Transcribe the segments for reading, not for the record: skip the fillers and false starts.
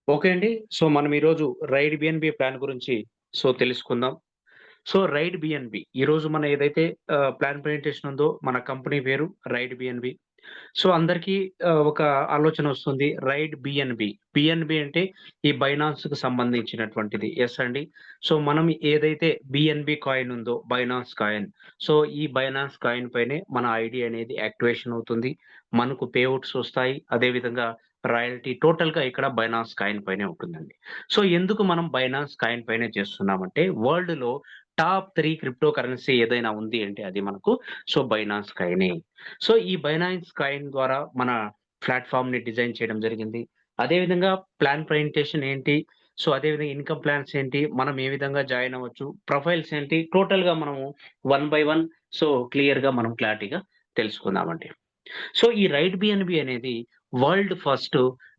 Okay అండి. మనం ఈరోజు రైడ్ బిఎన్‌బి ప్లాన్ గురించి తెలుసుకుందాం. రైడ్ బిఎన్‌బి ఈరోజు మన ఏదైతే ప్లాన్ ప్రజెంటేషన్ ఉందో మన కంపెనీ పేరు రైడ్ బిఎన్‌బి. అందరికీ ఒక ఆలోచనొస్తుంది. Ride BNB. బిఎన్‌బి అంటే ఈ బైనాన్స్‌కి సంబంధించినటువంటిది. యెస్ అండి. మనం ఏదైతే బిఎన్‌బి కాయిన్ ఉందో బైనాన్స్ కాయిన్. ఈ బైనాన్స్ కాయిన్ పైనే మన ఐడీ అనేది యాక్టివేషన్ అవుతుంది. మనకు పే ఔట్స్ వస్తాయి. అదేవిధంగా రాయల్టీ టోటల్‌గా ఇక్కడ బైనాన్స్ కాయిన్ పైనే ఉంటుందండి. ఎందుకు మనం బైనాన్స్ కాయిన్ పైనే చేస్తున్నామంటే వరల్డ్‌లో టాప్ 3 క్రిప్టో కరెన్సీ ఏదైనా ఉంది అంటే అది మనకు బైనాన్స్ కాయినే. ఈ బైనాన్స్ కాయిన్ ద్వారా మన ప్లాట్‌ఫార్మ్‌ని డిజైన్ చేయడం జరిగింది. అదేవిధంగా ప్లాన్ ప్రజెంటేషన్ ఏంటి? అదేవిధంగా ఇన్‌కమ్ ప్లాన్స్ ఏంటి? మనం ఏ విధంగా జాయిన్ అవ్వచ్చు? ప్రొఫైల్స్ ఏంటి? టోటల్‌గా మనము వన్ బై వన్ క్లియర్‌గా మనం క్లారిటీగా తెలుసుకుందామండి. ఈ రైట్ బిఎన్‌బి అనేది world first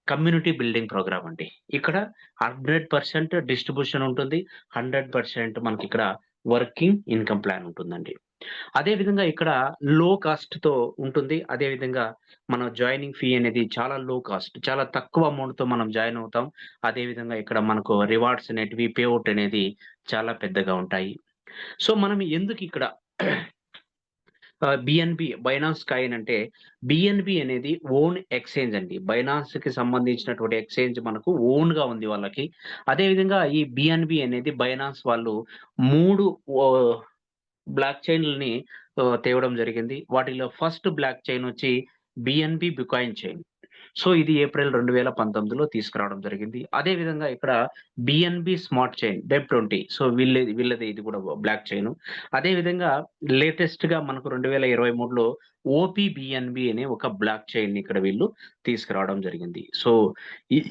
community building program అండి. ఇక్కడ 100% డిస్ట్రిబ్యూషన్ ఉంటుంది. 100% మనకిక్కడ వర్కింగ్ ఇన్‌కమ్ ప్లాన్ ఉంటుందండి. అదే విధంగా ఇక్కడ లో కాస్ట్‌తో ఉంటుంది. అదే విధంగా మన జాయినింగ్ ఫీ అనేది చాలా లో కాస్ట్. చాలా తక్కువ అమౌంట్‌తో మనం జాయిన్ అవుతాం. అదే విధంగా ఇక్కడ మనకు రివార్డ్స్ అనేటివి, పే ఔట్ అనేది చాలా పెద్దగా ఉంటాయి. మనం ఎందుకిక్కడ బిఎన్‌బి బైనాన్స్ కాయిన్ అంటే బిఎన్‌బి అనేది ఓన్ ఎక్స్‌చేంజ్ అండి. బైనాన్స్‌కి సంబంధించినటువంటి ఎక్స్‌చేంజ్ మనకు ఓన్‌గా ఉంది వాళ్ళకి. అదే విధంగా ఈ బిఎన్‌బి అనేది బైనాన్స్ వాళ్ళు 3 ఓహ్, బ్లాక్ చైన్‌లని తేవడం జరిగింది. వాటిలో ఫస్ట్ బ్లాక్ చైన్ వచ్చి బిఎన్‌బి బికాయిన్ చైన్. ఇది ఏప్రిల్ 2019లో తీసుకురావడం జరిగింది. అదే విధంగా ఇక్కడ బిఎన్‌బి స్మార్ట్ చైన్ డెబ్ 20 వీళ్ళది ఇది కూడా బ్లాక్ చైను. అదే విధంగా లేటెస్ట్‌గా మనకు 2023లో ఓపీబిఎన్‌బి అనే ఒక బ్లాక్ చైన్‌ని ఇక్కడ వీళ్ళు తీసుకురావడం జరిగింది.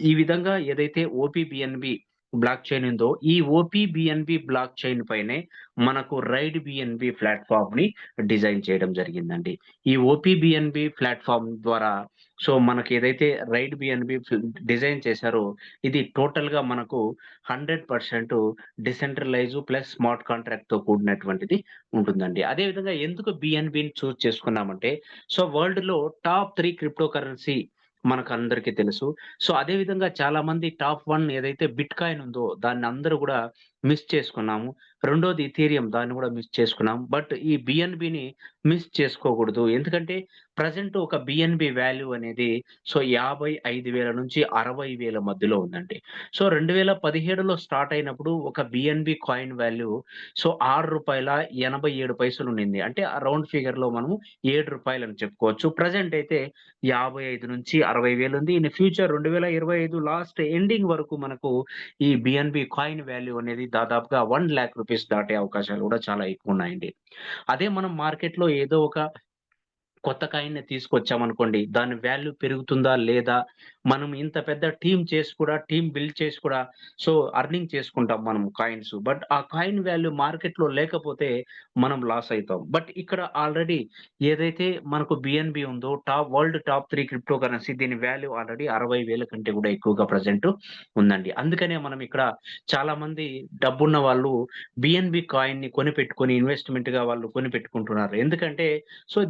ఈ విధంగా ఏదైతే ఓపీబిఎన్‌బి బ్లాక్ చైన్ ఉందో, ఈ ఓపీబిఎన్‌బి బ్లాక్ చైన్ పైనే మనకు రైడ్ బిఎన్‌బి ప్లాట్‌ఫార్మ్‌ని డిజైన్ చేయడం జరిగిందండి. ఈ ఓపీబిఎన్‌బి ప్లాట్‌ఫార్మ్ ద్వారా మనకేదైతే రైడ్ బిఎన్‌బి డిజైన్ చేశారో, ఇది టోటల్‌గా మనకు 100% డిసెంట్రలైజ్ ప్లస్ స్మార్ట్ కాంట్రాక్ట్‌తో కూడినటువంటిది ఉంటుందండి. అదే విధంగా ఎందుకు బిఎన్‌బిని చూజ్ చేసుకున్నామంటే, వరల్డ్‌లో టాప్ 3 క్రిప్టో కరెన్సీ మనకందరికీ తెలుసు. అదే విధంగా చాలామంది టాప్ 1 ఏదైతే బిట్‌కాయిన్ ఉందో, దాన్ని అందరూ గూడా మిస్ చేసుకున్నాము. రెండోది ఇథీరియం దాన్ని గూడా మిస్ చేసుకున్నాం. బట్ ఈ బిఎన్‌బిని మిస్ చేసుకోకూడదు. ఎందుకంటే ప్రెజెంట్ ఒక బిఎన్‌బి వాల్యూ అనేది 55,000 నుంచి 60,000 మధ్యలో ఉందండి. 2017లో స్టార్ట్ అయినప్పుడు ఒక బిఎన్‌బి కాయిన్ వాల్యూ రూ. 6.87 ఉండింది. అంటే ఆ రౌండ్ ఫిగర్‌లో మనము రూ. 7 అని చెప్పుకోవచ్చు. ప్రెజెంట్ అయితే 55,000-60,000 ఉంది. ఇన్ ఫ్యూచర్ 2025 లాస్ట్ ఎండింగ్ వరకు మనకు ఈ బిఎన్‌బి కాయిన్ వాల్యూ అనేది దాదాపుగా రూ. 1,00,000 దాటే అవకాశాలు గూడా చాలా ఎక్కువున్నాయండి. అదే మనం మార్కెట్‌లో ఏదో ఒక కొత్త కాయిన్‌ని తీసుకొచ్చామనుకోండి. దాని వాల్యూ పెరుగుతుందా? లేదా? మనం ఇంత పెద్ద టీమ్ బిల్డ్ చేసి కూడా అర్నింగ్ చేసుకుంటాం మనం కాయిన్స్. బట్ ఆ కాయిన్ వాల్యూ మార్కెట్‌లో లేకపోతే మనం లాస్ అయితాం. బట్ ఇక్కడ ఆల్రెడీ ఏదైతే మనకు బిఎన్‌బి ఉందో వరల్డ్ టాప్ 3 క్రిప్టో కరెన్సీ దీని వాల్యూ ఆల్రెడీ 60,000 కంటే కూడా ఎక్కువగా ప్రెజెంట్ ఉందండి. అందుకనే మనం ఇక్కడ చాలామంది డబ్బున్న వాళ్ళు బిఎన్‌బి కాయిన్‌ని కొనిపెట్టుకొని ఇన్వెస్ట్‌మెంట్‌గా వాళ్ళు కొనిపెట్టుకుంటున్నారు. ఎందుకంటే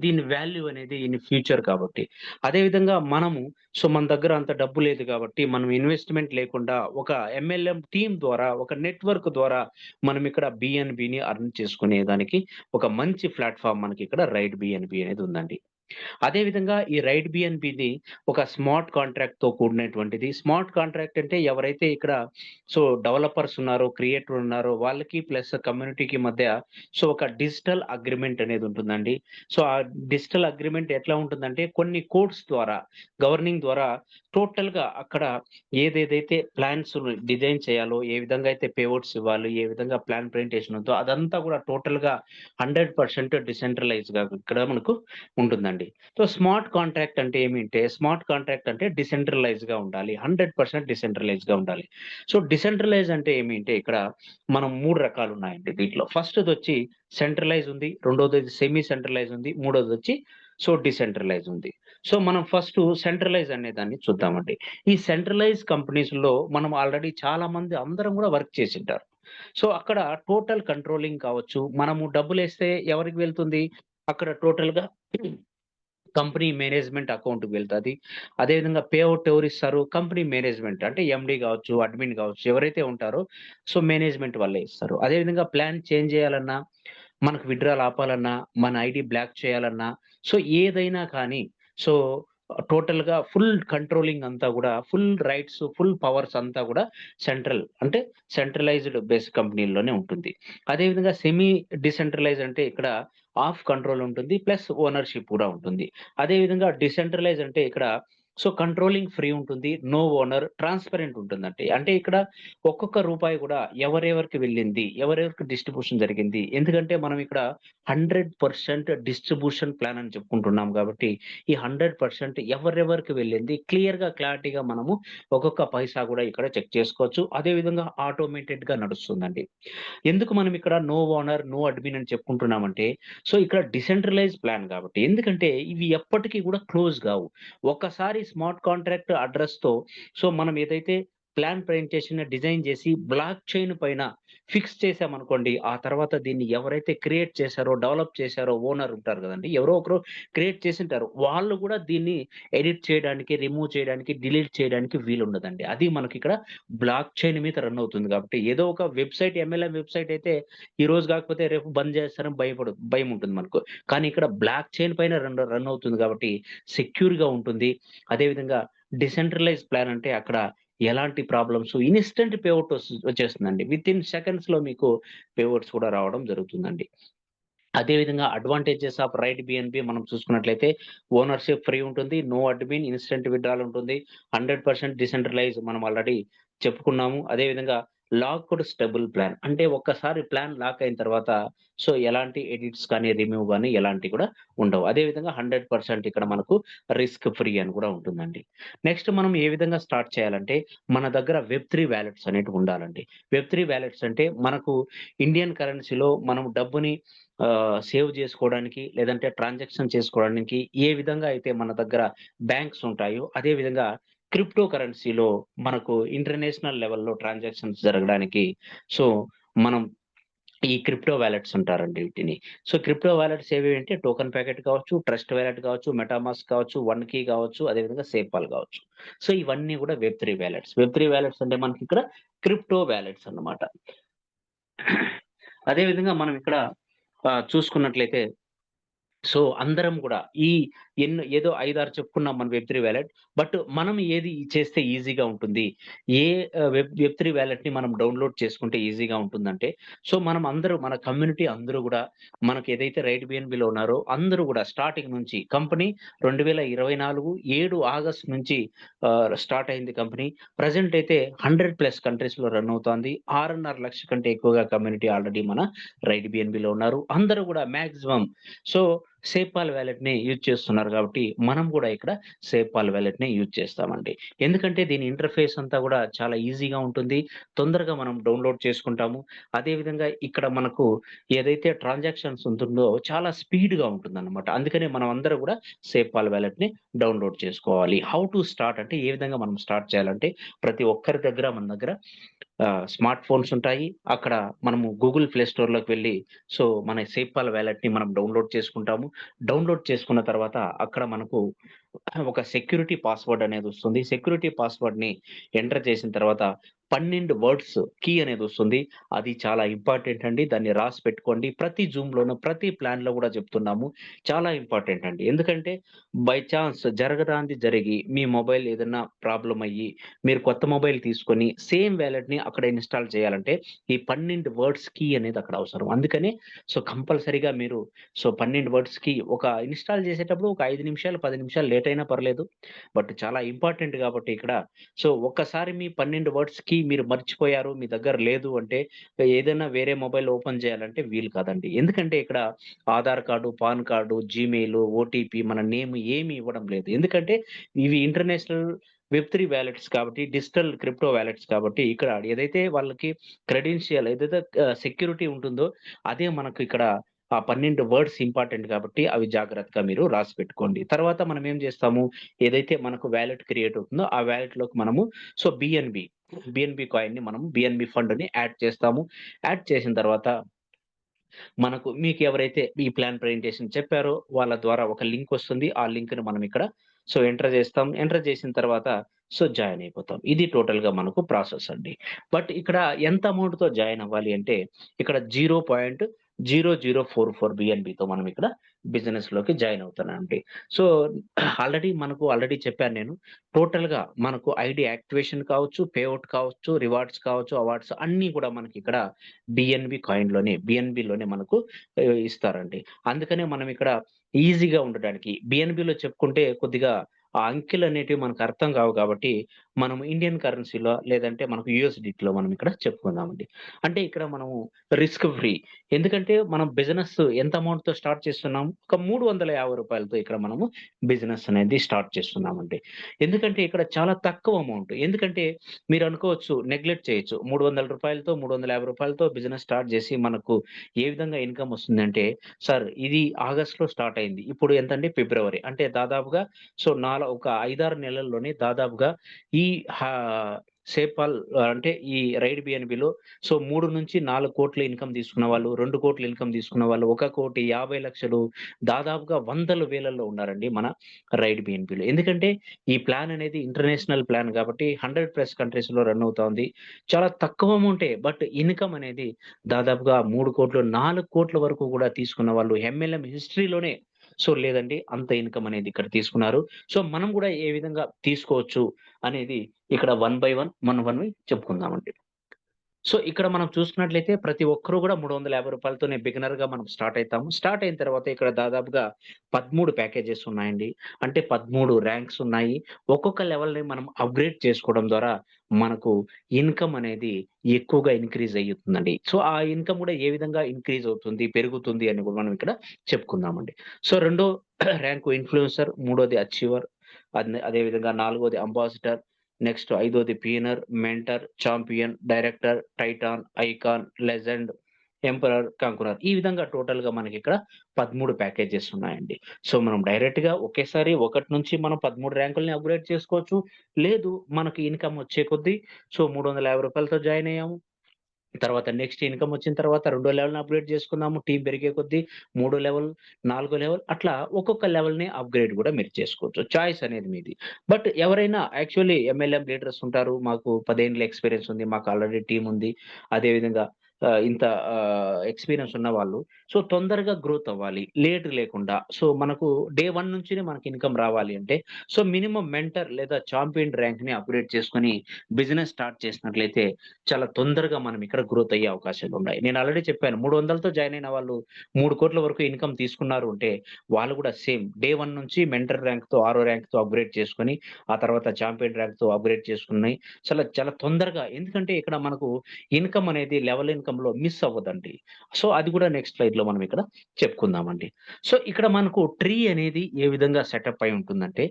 దీని వాల్యూ అనేది ఇన్ ఫ్యూచర్ కాబట్టి. అదే విధంగా మనము మన దగ్గర అంత డబ్బు లేదు కాబట్టి మనం ఇన్వెస్ట్‌మెంట్ లేకుండా ఒక ఎంఎల్ఎం టీమ్ ద్వారా, ఒక నెట్‌వర్క్ ద్వారా మనం ఇక్కడ బిఎన్‌బిని అర్న్ చేసుకునే దానికి ఒక మంచి ప్లాట్‌ఫార్మ్ మనకిక్కడ రైడ్ బిఎన్‌బి అనేది ఉందండి. అదే విధంగా ఈ రైడ్ బిఎన్‌బిది ఒక స్మార్ట్ కాంట్రాక్ట్‌తో కూడినటువంటిది. స్మార్ట్ కాంట్రాక్ట్ అంటే ఎవరైతే ఇక్కడ డెవలపర్స్ ఉన్నారో, క్రియేటర్ ఉన్నారో వాళ్ళకి ప్లస్ కమ్యూనిటీకి మధ్య ఒక డిజిటల్ అగ్రీమెంట్ అనేది ఉంటుందండి. ఆ డిజిటల్ అగ్రీమెంట్ ఎట్లా ఉంటుందంటే కొన్ని కోడ్స్ ద్వారా, గవర్నింగ్ ద్వారా టోటల్‌గా అక్కడ ఏదేదైతే ప్లాన్స్ డిజైన్ చేయాలో, ఏ విధంగా అయితే పేఔట్స్ ఇవ్వాలి, ఏ విధంగా ప్లాన్ ప్రెజెంటేషన్ ఉందో అదంతా కూడా టోటల్‌గా 100% డిసెంట్రలైజ్‌గా ఇక్కడ మనకు ఉంటుందండి. స్మార్ట్ కాంట్రాక్ట్ అంటే ఏమింటే, స్మార్ట్ కాంట్రాక్ట్ అంటే డిసెంట్రలైజ్‌గా ఉండాలి. 100% డిసెంట్రలైజ్‌గా ఉండాలి. డిసెంట్రలైజ్ అంటే ఏమింటే ఇక్కడ మనం 3 రకాలున్నాయండి దీంట్లో. ఫస్ట్‌దొచ్చి సెంట్రలైజ్ ఉంది. రెండోది సెమీ సెంట్రలైజ్ ఉంది. మూడోదొచ్చి డిసెంట్రలైజ్ ఉంది. మనం ఫస్టు సెంట్రలైజ్ అనే దాన్ని చూద్దామండి. ఈ సెంట్రలైజ్ కంపెనీస్‌లో మనం ఆల్రెడీ చాలా మంది అందరం గూడా వర్క్ చేసుంటారు. అక్కడ టోటల్ కంట్రోలింగ్ కావచ్చు. మనము డబ్బులేస్తే ఎవరికి వెళ్తుంది? అక్కడ టోటల్‌గా కంపెనీ మేనేజ్మెంట్ అకౌంట్‌కి వెళ్తది. అదేవిధంగా పే ఔట్ ఎవరిస్తారు? కంపెనీ మేనేజ్మెంట్ అంటే ఎండీ గావచ్చు, అడ్మిన్ గావచ్చు ఎవరైతే ఉంటారో సో, మేనేజ్మెంట్ వాళ్ళే ఇస్తారు. అదేవిధంగా ప్లాన్ చేంజ్ చేయాలన్నా, మనకు విత్‌డ్రాల్ ఆపాలన్నా, మన ఐడీ బ్లాక్ చేయాలన్నా, సో ఏదైనా కానీ సో టోటల్‌గా ఫుల్ కంట్రోలింగ్ అంతా గూడా, ఫుల్ రైట్స్, ఫుల్ పవర్స్ అంతా గూడా సెంట్రల్ అంటే సెంట్రలైజ్డ్ బేస్ కంపెనీల్లోనే ఉంటుంది. అదేవిధంగా సెమీ డిసెంట్రలైజ్ అంటే ఇక్కడ హాఫ్ కంట్రోల్ ఉంటుంది. ప్లస్ ఓనర్‌షిప్ కూడా ఉంటుంది. అదేవిధంగా డిసెంట్రలైజ్ అంటే ఇక్కడ సో కంట్రోలింగ్ ఫ్రీ ఉంటుంది. నో ఓనర్, ట్రాన్స్‌పరెంట్ ఉంటుందండి. అంటే ఇక్కడ ఒక్కొక్క రూపాయి కూడా ఎవరెవరికి వెళ్ళింది, ఎవరెవరికి డిస్ట్రిబ్యూషన్ జరిగింది. ఎందుకంటే మనం ఇక్కడ 100% డిస్ట్రిబ్యూషన్ ప్లాన్ అని చెప్పుకుంటున్నాం కాబట్టి, ఈ 100% ఎవరెవరికి వెళ్ళింది క్లియర్‌గా, క్లారిటీగా మనము ఒక్కొక్క పైసా కూడా ఇక్కడ చెక్ చేసుకోవచ్చు. అదే విధంగా ఆటోమేటెడ్‌గా నడుస్తుందండి. ఎందుకు మనం ఇక్కడ నో ఓనర్, నో అడ్మిన్ అని చెప్పుకుంటున్నామంటే, సో ఇక్కడ డిసెంట్రలైజ్ ప్లాన్ కాబట్టి. ఎందుకంటే ఇవి ఎప్పటికి కూడా క్లోజ్ గావు. ఒక్కసారి స్మార్ట్ కాంట్రాక్ట్ అడ్రెస్‌తో సో మనం ఏదైతే ప్లాన్ ప్రెజెంటేషన్ డిజైన్ చేసి బ్లాక్ చైన్ పైన ఫిక్స్ చేశామనుకోండి. ఆ తర్వాత దీన్ని ఎవరైతే క్రియేట్ చేశారో, డెవలప్ చేశారో ఓనర్ ఉంటారు గదండీ! ఎవరో ఒకరు క్రియేట్ చేసుంటారు. వాళ్ళు గూడా దీన్ని ఎడిట్ చేయడానికి, రిమూవ్ చేయడానికి, డిలీట్ చేయడానికి వీలుండదండి. అది మనకిక్కడ బ్లాక్ చైన్ మీద రన్ అవుతుంది కాబట్టి, ఏదో ఒక వెబ్‌సైట్ ఎంఎల్ఎం వెబ్‌సైట్ అయితే ఈరోజు కాకపోతే రేపు బంద్ చేస్తారని భయముంటుంది మనకు. కానీ ఇక్కడ బ్లాక్ చైన్ పైన రన్ అవుతుంది కాబట్టి సెక్యూర్‌గా ఉంటుంది. అదేవిధంగా డిసెంట్రలైజ్ ప్లాన్ అంటే అక్కడ ఎలాంటి ప్రాబ్లమ్స్ ఇన్‌స్టంట్ పేఔట్ వచ్చేస్తుందండి. వితిన్ సెకండ్స్‌లో మీకు పేఔట్స్ కూడా రావడం జరుగుతుందండి. అదే విధంగా అడ్వాంటేజెస్ ఆఫ్ రైట్ బిఎన్‌బి మనం చూసుకున్నట్లయితే ఓనర్‌షిప్ ఫ్రీ ఉంటుంది. నో అడ్మిన్, ఇన్‌స్టంట్ విత్‌డ్రాల్ ఉంటుంది. 100% డిసెంట్రలైజ్ మనం ఆల్రెడీ చెప్పుకున్నాము. అదే విధంగా లాక్డ్ స్టేబుల్ ప్లాన్ అంటే ఒక్కసారి ప్లాన్ లాక్ అయిన తర్వాత సో ఎలాంటి ఎడిట్స్ కానీ, రిమూవ్ గాని ఎలాంటివి కూడా ఉండవు. అదే విధంగా 100% ఇక్కడ మనకు రిస్క్ ఫ్రీ అని కూడా ఉంటుందండి. నెక్స్ట్ మనం ఏ విధంగా స్టార్ట్ చేయాలంటే మన దగ్గర వెబ్3 వాలెట్స్ అనేటివి ఉండాలండి. వెబ్3 వాలెట్స్ అంటే మనకు ఇండియన్ కరెన్సీలో మనం డబ్బుని సేవ్ జేసుకోవడానికి, లేదంటే ట్రాన్సాక్షన్ చేసుకోవడానికి ఏ విధంగా అయితే మన దగ్గర బ్యాంక్స్ ఉంటాయో, అదే విధంగా క్రిప్టో కరెన్సీలో మనకు ఇంటర్నేషనల్ లెవెల్‌లో ట్రాన్సాక్షన్స్ జరగడానికి సో, మనం ఈ క్రిప్టో వాలెట్స్ అంటారండి వీటిని. సో, క్రిప్టో వాలెట్స్ ఏవేవి అంటే టోకెన్ ప్యాకెట్ కావచ్చు, ట్రస్ట్ వాలెట్ కావచ్చు, మెటామాస్క్ కావచ్చు, వన్ కీ కావచ్చు, అదే విధంగా సేపాల్ కావచ్చు. సో, ఇవన్నీ కూడా వెబ్3 వాలెట్స్. వెబ్3 వాలెట్స్ అంటే మనకిక్కడ క్రిప్టో వాలెట్స్ అన్నమాట. అదే విధంగా మనం ఇక్కడ చూసుకున్నట్లయితే సో, అందరం గూడా ఈ ఏదో 5, 6 చెప్పుకున్నాం మన వెబ్3 వాలెట్. బట్ మనం ఏది చేస్తే ఈజీగా ఉంటుంది? ఏ వెబ్3 వాలెట్‌ని మనం డౌన్‌లోడ్ చేసుకుంటే ఈజీగా ఉంటుందంటే, సో, మనం అందరూ మన కమ్యూనిటీ అందరూ గూడా మనకేదైతే రైట్ బిఎన్‌బిలో ఉన్నారో అందరూ గూడా స్టార్టింగ్ నుంచి కంపెనీ 2024 7 ఆగస్ట్ నుంచి స్టార్ట్ అయింది కంపెనీ. ప్రెజెంట్ అయితే 100+ కంట్రీస్‌లో రన్ అవుతోంది. 6.5 లక్షల కంటే ఎక్కువగా కమ్యూనిటీ ఆల్రెడీ మన రైట్ బిఎన్‌బిలో ఉన్నారు. అందరూ గూడా మాక్సిమం సో, సేపాల్ వాలెట్‌ని యూజ్ చేస్తున్నారు గాబట్టి, మనం గూడా ఇక్కడ సేపాల్ వాలెట్‌ని యూజ్ చేస్తామండి. ఎందుకంటే దీని ఇంటర్‌ఫేస్ అంతా గూడా చాలా ఈజీగా ఉంటుంది. తొందరగా మనం డౌన్‌లోడ్ చేసుకుంటాము. అదే విధంగా ఇక్కడ మనకు ఏదైతే ట్రాన్సాక్షన్స్ ఉంటుందో చాలా స్పీడ్‌గా ఉంటుందన్నమాట. అందుకనే మనం అందరం గూడా సేపాల్ వాలెట్‌ని డౌన్‌లోడ్ చేసుకోవాలి. హౌ టు స్టార్ట్ అంటే ఏ విధంగా మనం స్టార్ట్ చేయాలంటే, ప్రతి ఒక్కరి దగ్గర మన దగ్గర స్మార్ట్ ఫోన్స్ ఉంటాయి. అక్కడ మనము గూగుల్ ప్లే స్టోర్‌లోకి వెళ్లి సో, మన సేపాల్ వాలెట్‌ని మనం డౌన్‌లోడ్ చేసుకుంటాము. డౌన్‌లోడ్ చేసుకున్న తర్వాత అక్కడ మనకు ఒక సెక్యూరిటీ పాస్వర్డ్ అనేదొస్తుంది. సెక్యూరిటీ పాస్వర్డ్‌ని ఎంటర్ చేసిన తర్వాత 12 వర్డ్స్ కీ అనేదొస్తుంది. అది చాలా ఇంపార్టెంట్ అండి. దాన్ని రాసి పెట్టుకోండి. ప్రతి జూమ్‌లోను, ప్రతి ప్లాన్‌లో గూడా చెప్తున్నాము. చాలా ఇంపార్టెంట్ అండి. ఎందుకంటే బై చాన్స్ జరగరానిది జరిగి మీ మొబైల్ ఏదన్నా ప్రాబ్లమ్ అయ్యి మీరు కొత్త మొబైల్ తీసుకొని సేమ్ వాలెట్‌ని అక్కడ ఇన్‌స్టాల్ చేయాలంటే ఈ 12 వర్డ్స్ కీ అనేది అక్కడ అవసరం. అందుకని సో, కంపల్సరీగా మీరు సో, 12 వర్డ్స్‌కి ఒక ఇన్‌స్టాల్ చేసేటప్పుడు ఒక 5 నిమిషాలు, 10 నిమిషాలు లేట్ అయినా పర్లేదు. బట్ చాలా ఇంపార్టెంట్ కాబట్టి ఇక్కడ సో, ఒక్కసారి మీ 12 వర్డ్స్‌కి మీరు మర్చిపోయారు, మీ దగ్గర లేదు అంటే ఏదైనా వేరే మొబైల్ ఓపెన్ చేయాలంటే వీలు కాదండి. ఎందుకంటే ఇక్కడ Aadhaar card, pan card, Gmail, OTP, మన నేమ్ ఏమి ఇవ్వడం లేదు. ఎందుకంటే ఇవి ఇంటర్నేషనల్ వెబ్3 వాలెట్స్ కాబట్టి, డిజిటల్ క్రిప్టో వాలెట్స్ కాబట్టి ఇక్కడ ఏదైతే వాళ్ళకి క్రెడెన్షియల్ ఏదైతే సెక్యూరిటీ ఉంటుందో అదే మనకు ఇక్కడ ఆ 12 వర్డ్స్ ఇంపార్టెంట్ కాబట్టి అవి జాగ్రత్తగా మీరు రాసిపెట్టుకోండి. తర్వాత మనం ఏం చేస్తాము, ఏదైతే మనకు వాలెట్ క్రియేట్ అవుతుందో ఆ వాలెట్‌లోకి మనము సో, బిఎన్‌బి కాయిన్‌ని మనం బిఎన్‌బి ఫండ్‌ని యాడ్ చేస్తాము. యాడ్ చేసిన తర్వాత మనకు మీకు ఎవరైతే ఈ ప్లాన్ ప్రజెంటేషన్ చెప్పారో వాళ్ళ ద్వారా ఒక లింక్ వస్తుంది. ఆ లింక్‌ని మనం ఇక్కడ ఎంటర్ చేస్తాం. ఎంటర్ చేసిన తర్వాత జాయిన్ అయిపోతాం. ఇది టోటల్‌గా మనకు ప్రాసెస్ అండి. బట్ ఇక్కడ ఎంత అమౌంట్‌తో జాయిన్ అవ్వాలి అంటే ఇక్కడ 0.0044 బిఎన్‌బితో మనం ఇక్కడ బిజినెస్‌లోకి జాయిన్ అవుతానండి. సో, ఆల్రెడీ చెప్పాను నేను. టోటల్‌గా మనకు ఐడీ యాక్టివేషన్ కావచ్చు, పేఔట్ కావచ్చు, రివార్డ్స్ కావచ్చు, అవార్డ్స్ అన్నీ కూడా మనకిక్కడ బిఎన్‌బిలోనే మనకు ఇస్తారండి. అందుకనే మనం ఇక్కడ ఈజీగా ఉండడానికి బిఎన్‌బిలో చెప్పుకుంటే కొద్దిగా ఆ అంకెలనేటివి మనకు అర్థం కావు కాబట్టి, మనం ఇండియన్ కరెన్సీలో లేదంటే మనకు యూఎస్‌డిటీలో మనం ఇక్కడ చెప్పుకుందామండి. అంటే ఇక్కడ మనము రిస్క్ ఫ్రీ. ఎందుకంటే మనం బిజినెస్ ఎంత అమౌంట్‌తో స్టార్ట్ చేస్తున్నాం? ఒక రూ. 350తో ఇక్కడ మనము బిజినెస్ అనేది స్టార్ట్ చేస్తున్నామండి. ఎందుకంటే ఇక్కడ చాలా తక్కువ అమౌంట్. ఎందుకంటే మీరనుకోవచ్చు, నెగ్లెక్ట్ చేయొచ్చు. రూ. 300తో, రూ. 350తో బిజినెస్ స్టార్ట్ జేసి మనకు ఏ విధంగా ఇన్‌కమ్ వస్తుందంటే, సార్ ఇది ఆగస్ట్‌లో స్టార్ట్ అయింది. ఇప్పుడు ఎంతండి ఫిబ్రవరి. అంటే దాదాపుగా ఒక 5, 6 నెలల్లోనే దాదాపుగా ఈ హా సేపాల్ అంటే ఈ రైడ్ బిఎన్‌బిలో 3-4 కోట్ల ఇన్‌కమ్ తీసుకున్న వాళ్ళు, 2,00,00,000 ఇన్‌కమ్ తీసుకున్న వాళ్ళు, 1,50,00,000 దాదాపుగా వందల వేలల్లో ఉన్నారండి మన రైడ్ బిఎన్‌బిలో. ఎందుకంటే ఈ ప్లాన్ అనేది ఇంటర్నేషనల్ ప్లాన్ గాబట్టి 100+ కంట్రీస్‌లో రన్ అవుతా ఉంది. చాలా తక్కువ అమౌంటే. బట్ ఇన్‌కమ్ అనేది దాదాపుగా 3,00,00,000, 4,00,00,000 వరకు గూడా తీసుకున్న వాళ్ళు ఎంఎల్ఎం హిస్టరీలోనే లేదండి అంత ఇన్‌కమ్ అనేది ఇక్కడ తీసుకున్నారు. మనం గూడా ఏ విధంగా తీసుకోవచ్చు అనేది ఇక్కడ వన్ బై వన్ చెప్పుకుందామండి. ఇక్కడ మనం చూసుకున్నట్లయితే ప్రతి ఒక్కరు గూడా రూ. 350తోనే బిగినర్‌గా మనం స్టార్ట్ అయితాము. స్టార్ట్ అయిన తర్వాత ఇక్కడ దాదాపుగా 13 ప్యాకేజెస్ ఉన్నాయండి. అంటే 13 ర్యాంక్స్ ఉన్నాయి. ఒక్కొక్క లెవెల్‌ని మనం అప్‌గ్రేడ్ చేసుకోవడం ద్వారా మనకు ఇన్‌కమ్ అనేది ఎక్కువగా ఇంక్రీజ్ అయ్యుతుందండి. ఆ ఇన్‌కమ్ గూడా ఏ విధంగా ఇంక్రీజ్ అవుతుంది, పెరుగుతుంది అని గూడా మనం ఇక్కడ చెప్పుకుందామండి. రెండో ర్యాంకు ఇన్‌ఫ్లుయెన్సర్, మూడోది అచీవర్, అదే విధంగా నాలుగోది అంబాసిడర్, నెక్స్ట్ ఐదోది pioneer, mentor, champion, director, titan, icon, legend, emperor, conqueror. ఈ విధంగా టోటల్‌గా మనకిక్కడ 13 ప్యాకేజెస్ ఉన్నాయండి. మనం డైరెక్ట్‌గా ఒకేసారి 1 నుంచి మనం 13 ర్యాంకుల్ని అప్‌గ్రేడ్ చేసుకోవచ్చు. లేదు మనకి ఇన్‌కమ్ వచ్చే కొద్దీ రూ. 350తో జాయిన్ అయ్యాము. తర్వాత నెక్స్ట్ ఇన్‌కమ్ వచ్చిన తర్వాత రెండో లెవెల్‌ని అప్‌గ్రేడ్ చేసుకున్నాము. టీమ్ పెరిగే కొద్దీ మూడో లెవెల్, నాలుగో లెవెల్ అట్లా ఒక్కొక్క లెవెల్‌ని అప్‌గ్రేడ్ గూడా మీరు చేసుకోవచ్చు. చాయిస్ అనేది మీది. బట్ ఎవరైనా యాక్చువల్లీ ఎంఎల్ఎం లీడర్స్ ఉంటారు. మాకు 10 ఏండ్ల ఎక్స్‌పీరియన్స్ ఉంది. మాకు ఆల్రెడీ టీమ్ ఉంది. అదే విధంగా ఇంత ఎక్స్‌పీరియన్స్ ఉన్నవాళ్ళు తొందరగా గ్రోత్ అవ్వాలి. లేట్ లేకుండా మనకు డే 1 నుంచినే మనకి ఇన్‌కమ్ రావాలి అంటే మినిమమ్ మెంటర్ లేదా చాంపియన్ ర్యాంక్‌ని అప్‌గ్రేడ్ చేసుకొని బిజినెస్ స్టార్ట్ చేసినట్లయితే చాలా తొందరగా మనం ఇక్కడ గ్రోత్ అయ్యే అవకాశాలున్నాయి. నేను ఆల్రెడీ చెప్పాను. 300తో జాయిన్ అయిన వాళ్ళు 3,00,00,000 వరకు ఇన్‌కమ్ తీసుకున్నారు అంటే, వాళ్ళు కూడా సేమ్ డే 1 నుంచి మెంటర్ ర్యాంక్‌తో, ఆరో ర్యాంక్‌తో అప్‌గ్రేడ్ చేసుకొని, ఆ తర్వాత చాంపియన్ ర్యాంక్‌తో అప్‌గ్రేడ్ చేసుకున్నాయి. చాలా తొందరగా, ఎందుకంటే ఇక్కడ మనకు ఇన్‌కమ్ అనేది లెవెల్ ఇన్‌కమ్‌లో మిస్ అవ్వదండి. అది కూడా నెక్స్ట్ స్లైడ్‌లో మనం ఇక్కడ చెప్పుకుందామండి. ఇక్కడ మనకు ట్రీ అనేది ఏ విధంగా సెటప్ అయి ఉంటుందంటే,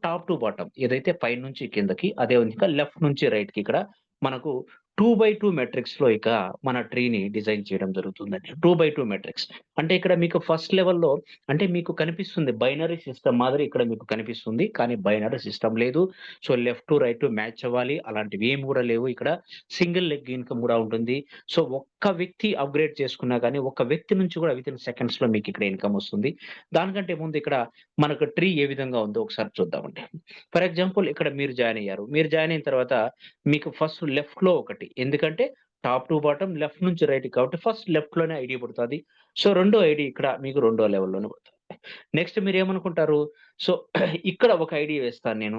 టాప్ టు బాటమ్ ఏదైతే పైనుంచి కిందకి, అదే విధంగా లెఫ్ట్ నుంచి రైట్‌కి ఇక్కడ మనకు 2/2 మెట్రిక్స్‌లో ఇక మన ట్రీని డిజైన్ చేయడం జరుగుతుందండి. 2/2 మెట్రిక్స్. అంటే ఇక్కడ మీకు ఫస్ట్ లెవెల్‌లో అంటే మీకు కనిపిస్తుంది బైనరీ సిస్టమ్ మాదిరి ఇక్కడ మీకు కనిపిస్తుంది. కానీ బైనరీ సిస్టమ్ లేదు. లెఫ్ట్ టు రైట్ మ్యాచ్ అవ్వాలి. అలాంటివి ఏమి కూడా లేవు ఇక్కడ. సింగిల్ లెగ్ ఇన్‌కమ్ కూడా ఉంటుంది. ఒక్క వ్యక్తి అప్‌గ్రేడ్ చేసుకున్నా గాని, ఒక్క వ్యక్తి నుంచి కూడా వితిన్ సెకండ్స్‌లో మీకిక్కడ ఇన్‌కమ్ వస్తుంది. దానికంటే ముందు ఇక్కడ మనకు ట్రీ ఏ విధంగా ఉందో ఒకసారి చూద్దామండి. ఫర్ ఎగ్జాంపుల్ ఇక్కడ మీరు జాయిన్ అయ్యారు. మీరు జాయిన్ అయిన తర్వాత మీకు ఫస్ట్ లెఫ్ట్‌లో ఒకటి. ఎందుకంటే టాప్ టు బాటమ్ లెఫ్ట్ నుంచి రైట్‌కి కాబట్టి ఫస్ట్ లెఫ్ట్‌లోనే ఐడీ పుడతది. రెండో ఐడీ ఇక్కడ మీకు రెండో లెవెల్‌లోనే పుడతది. నెక్స్ట్ మీరేమనుకుంటారు? సో, ఇక్కడ ఒక ఐడీ వేస్తాను నేను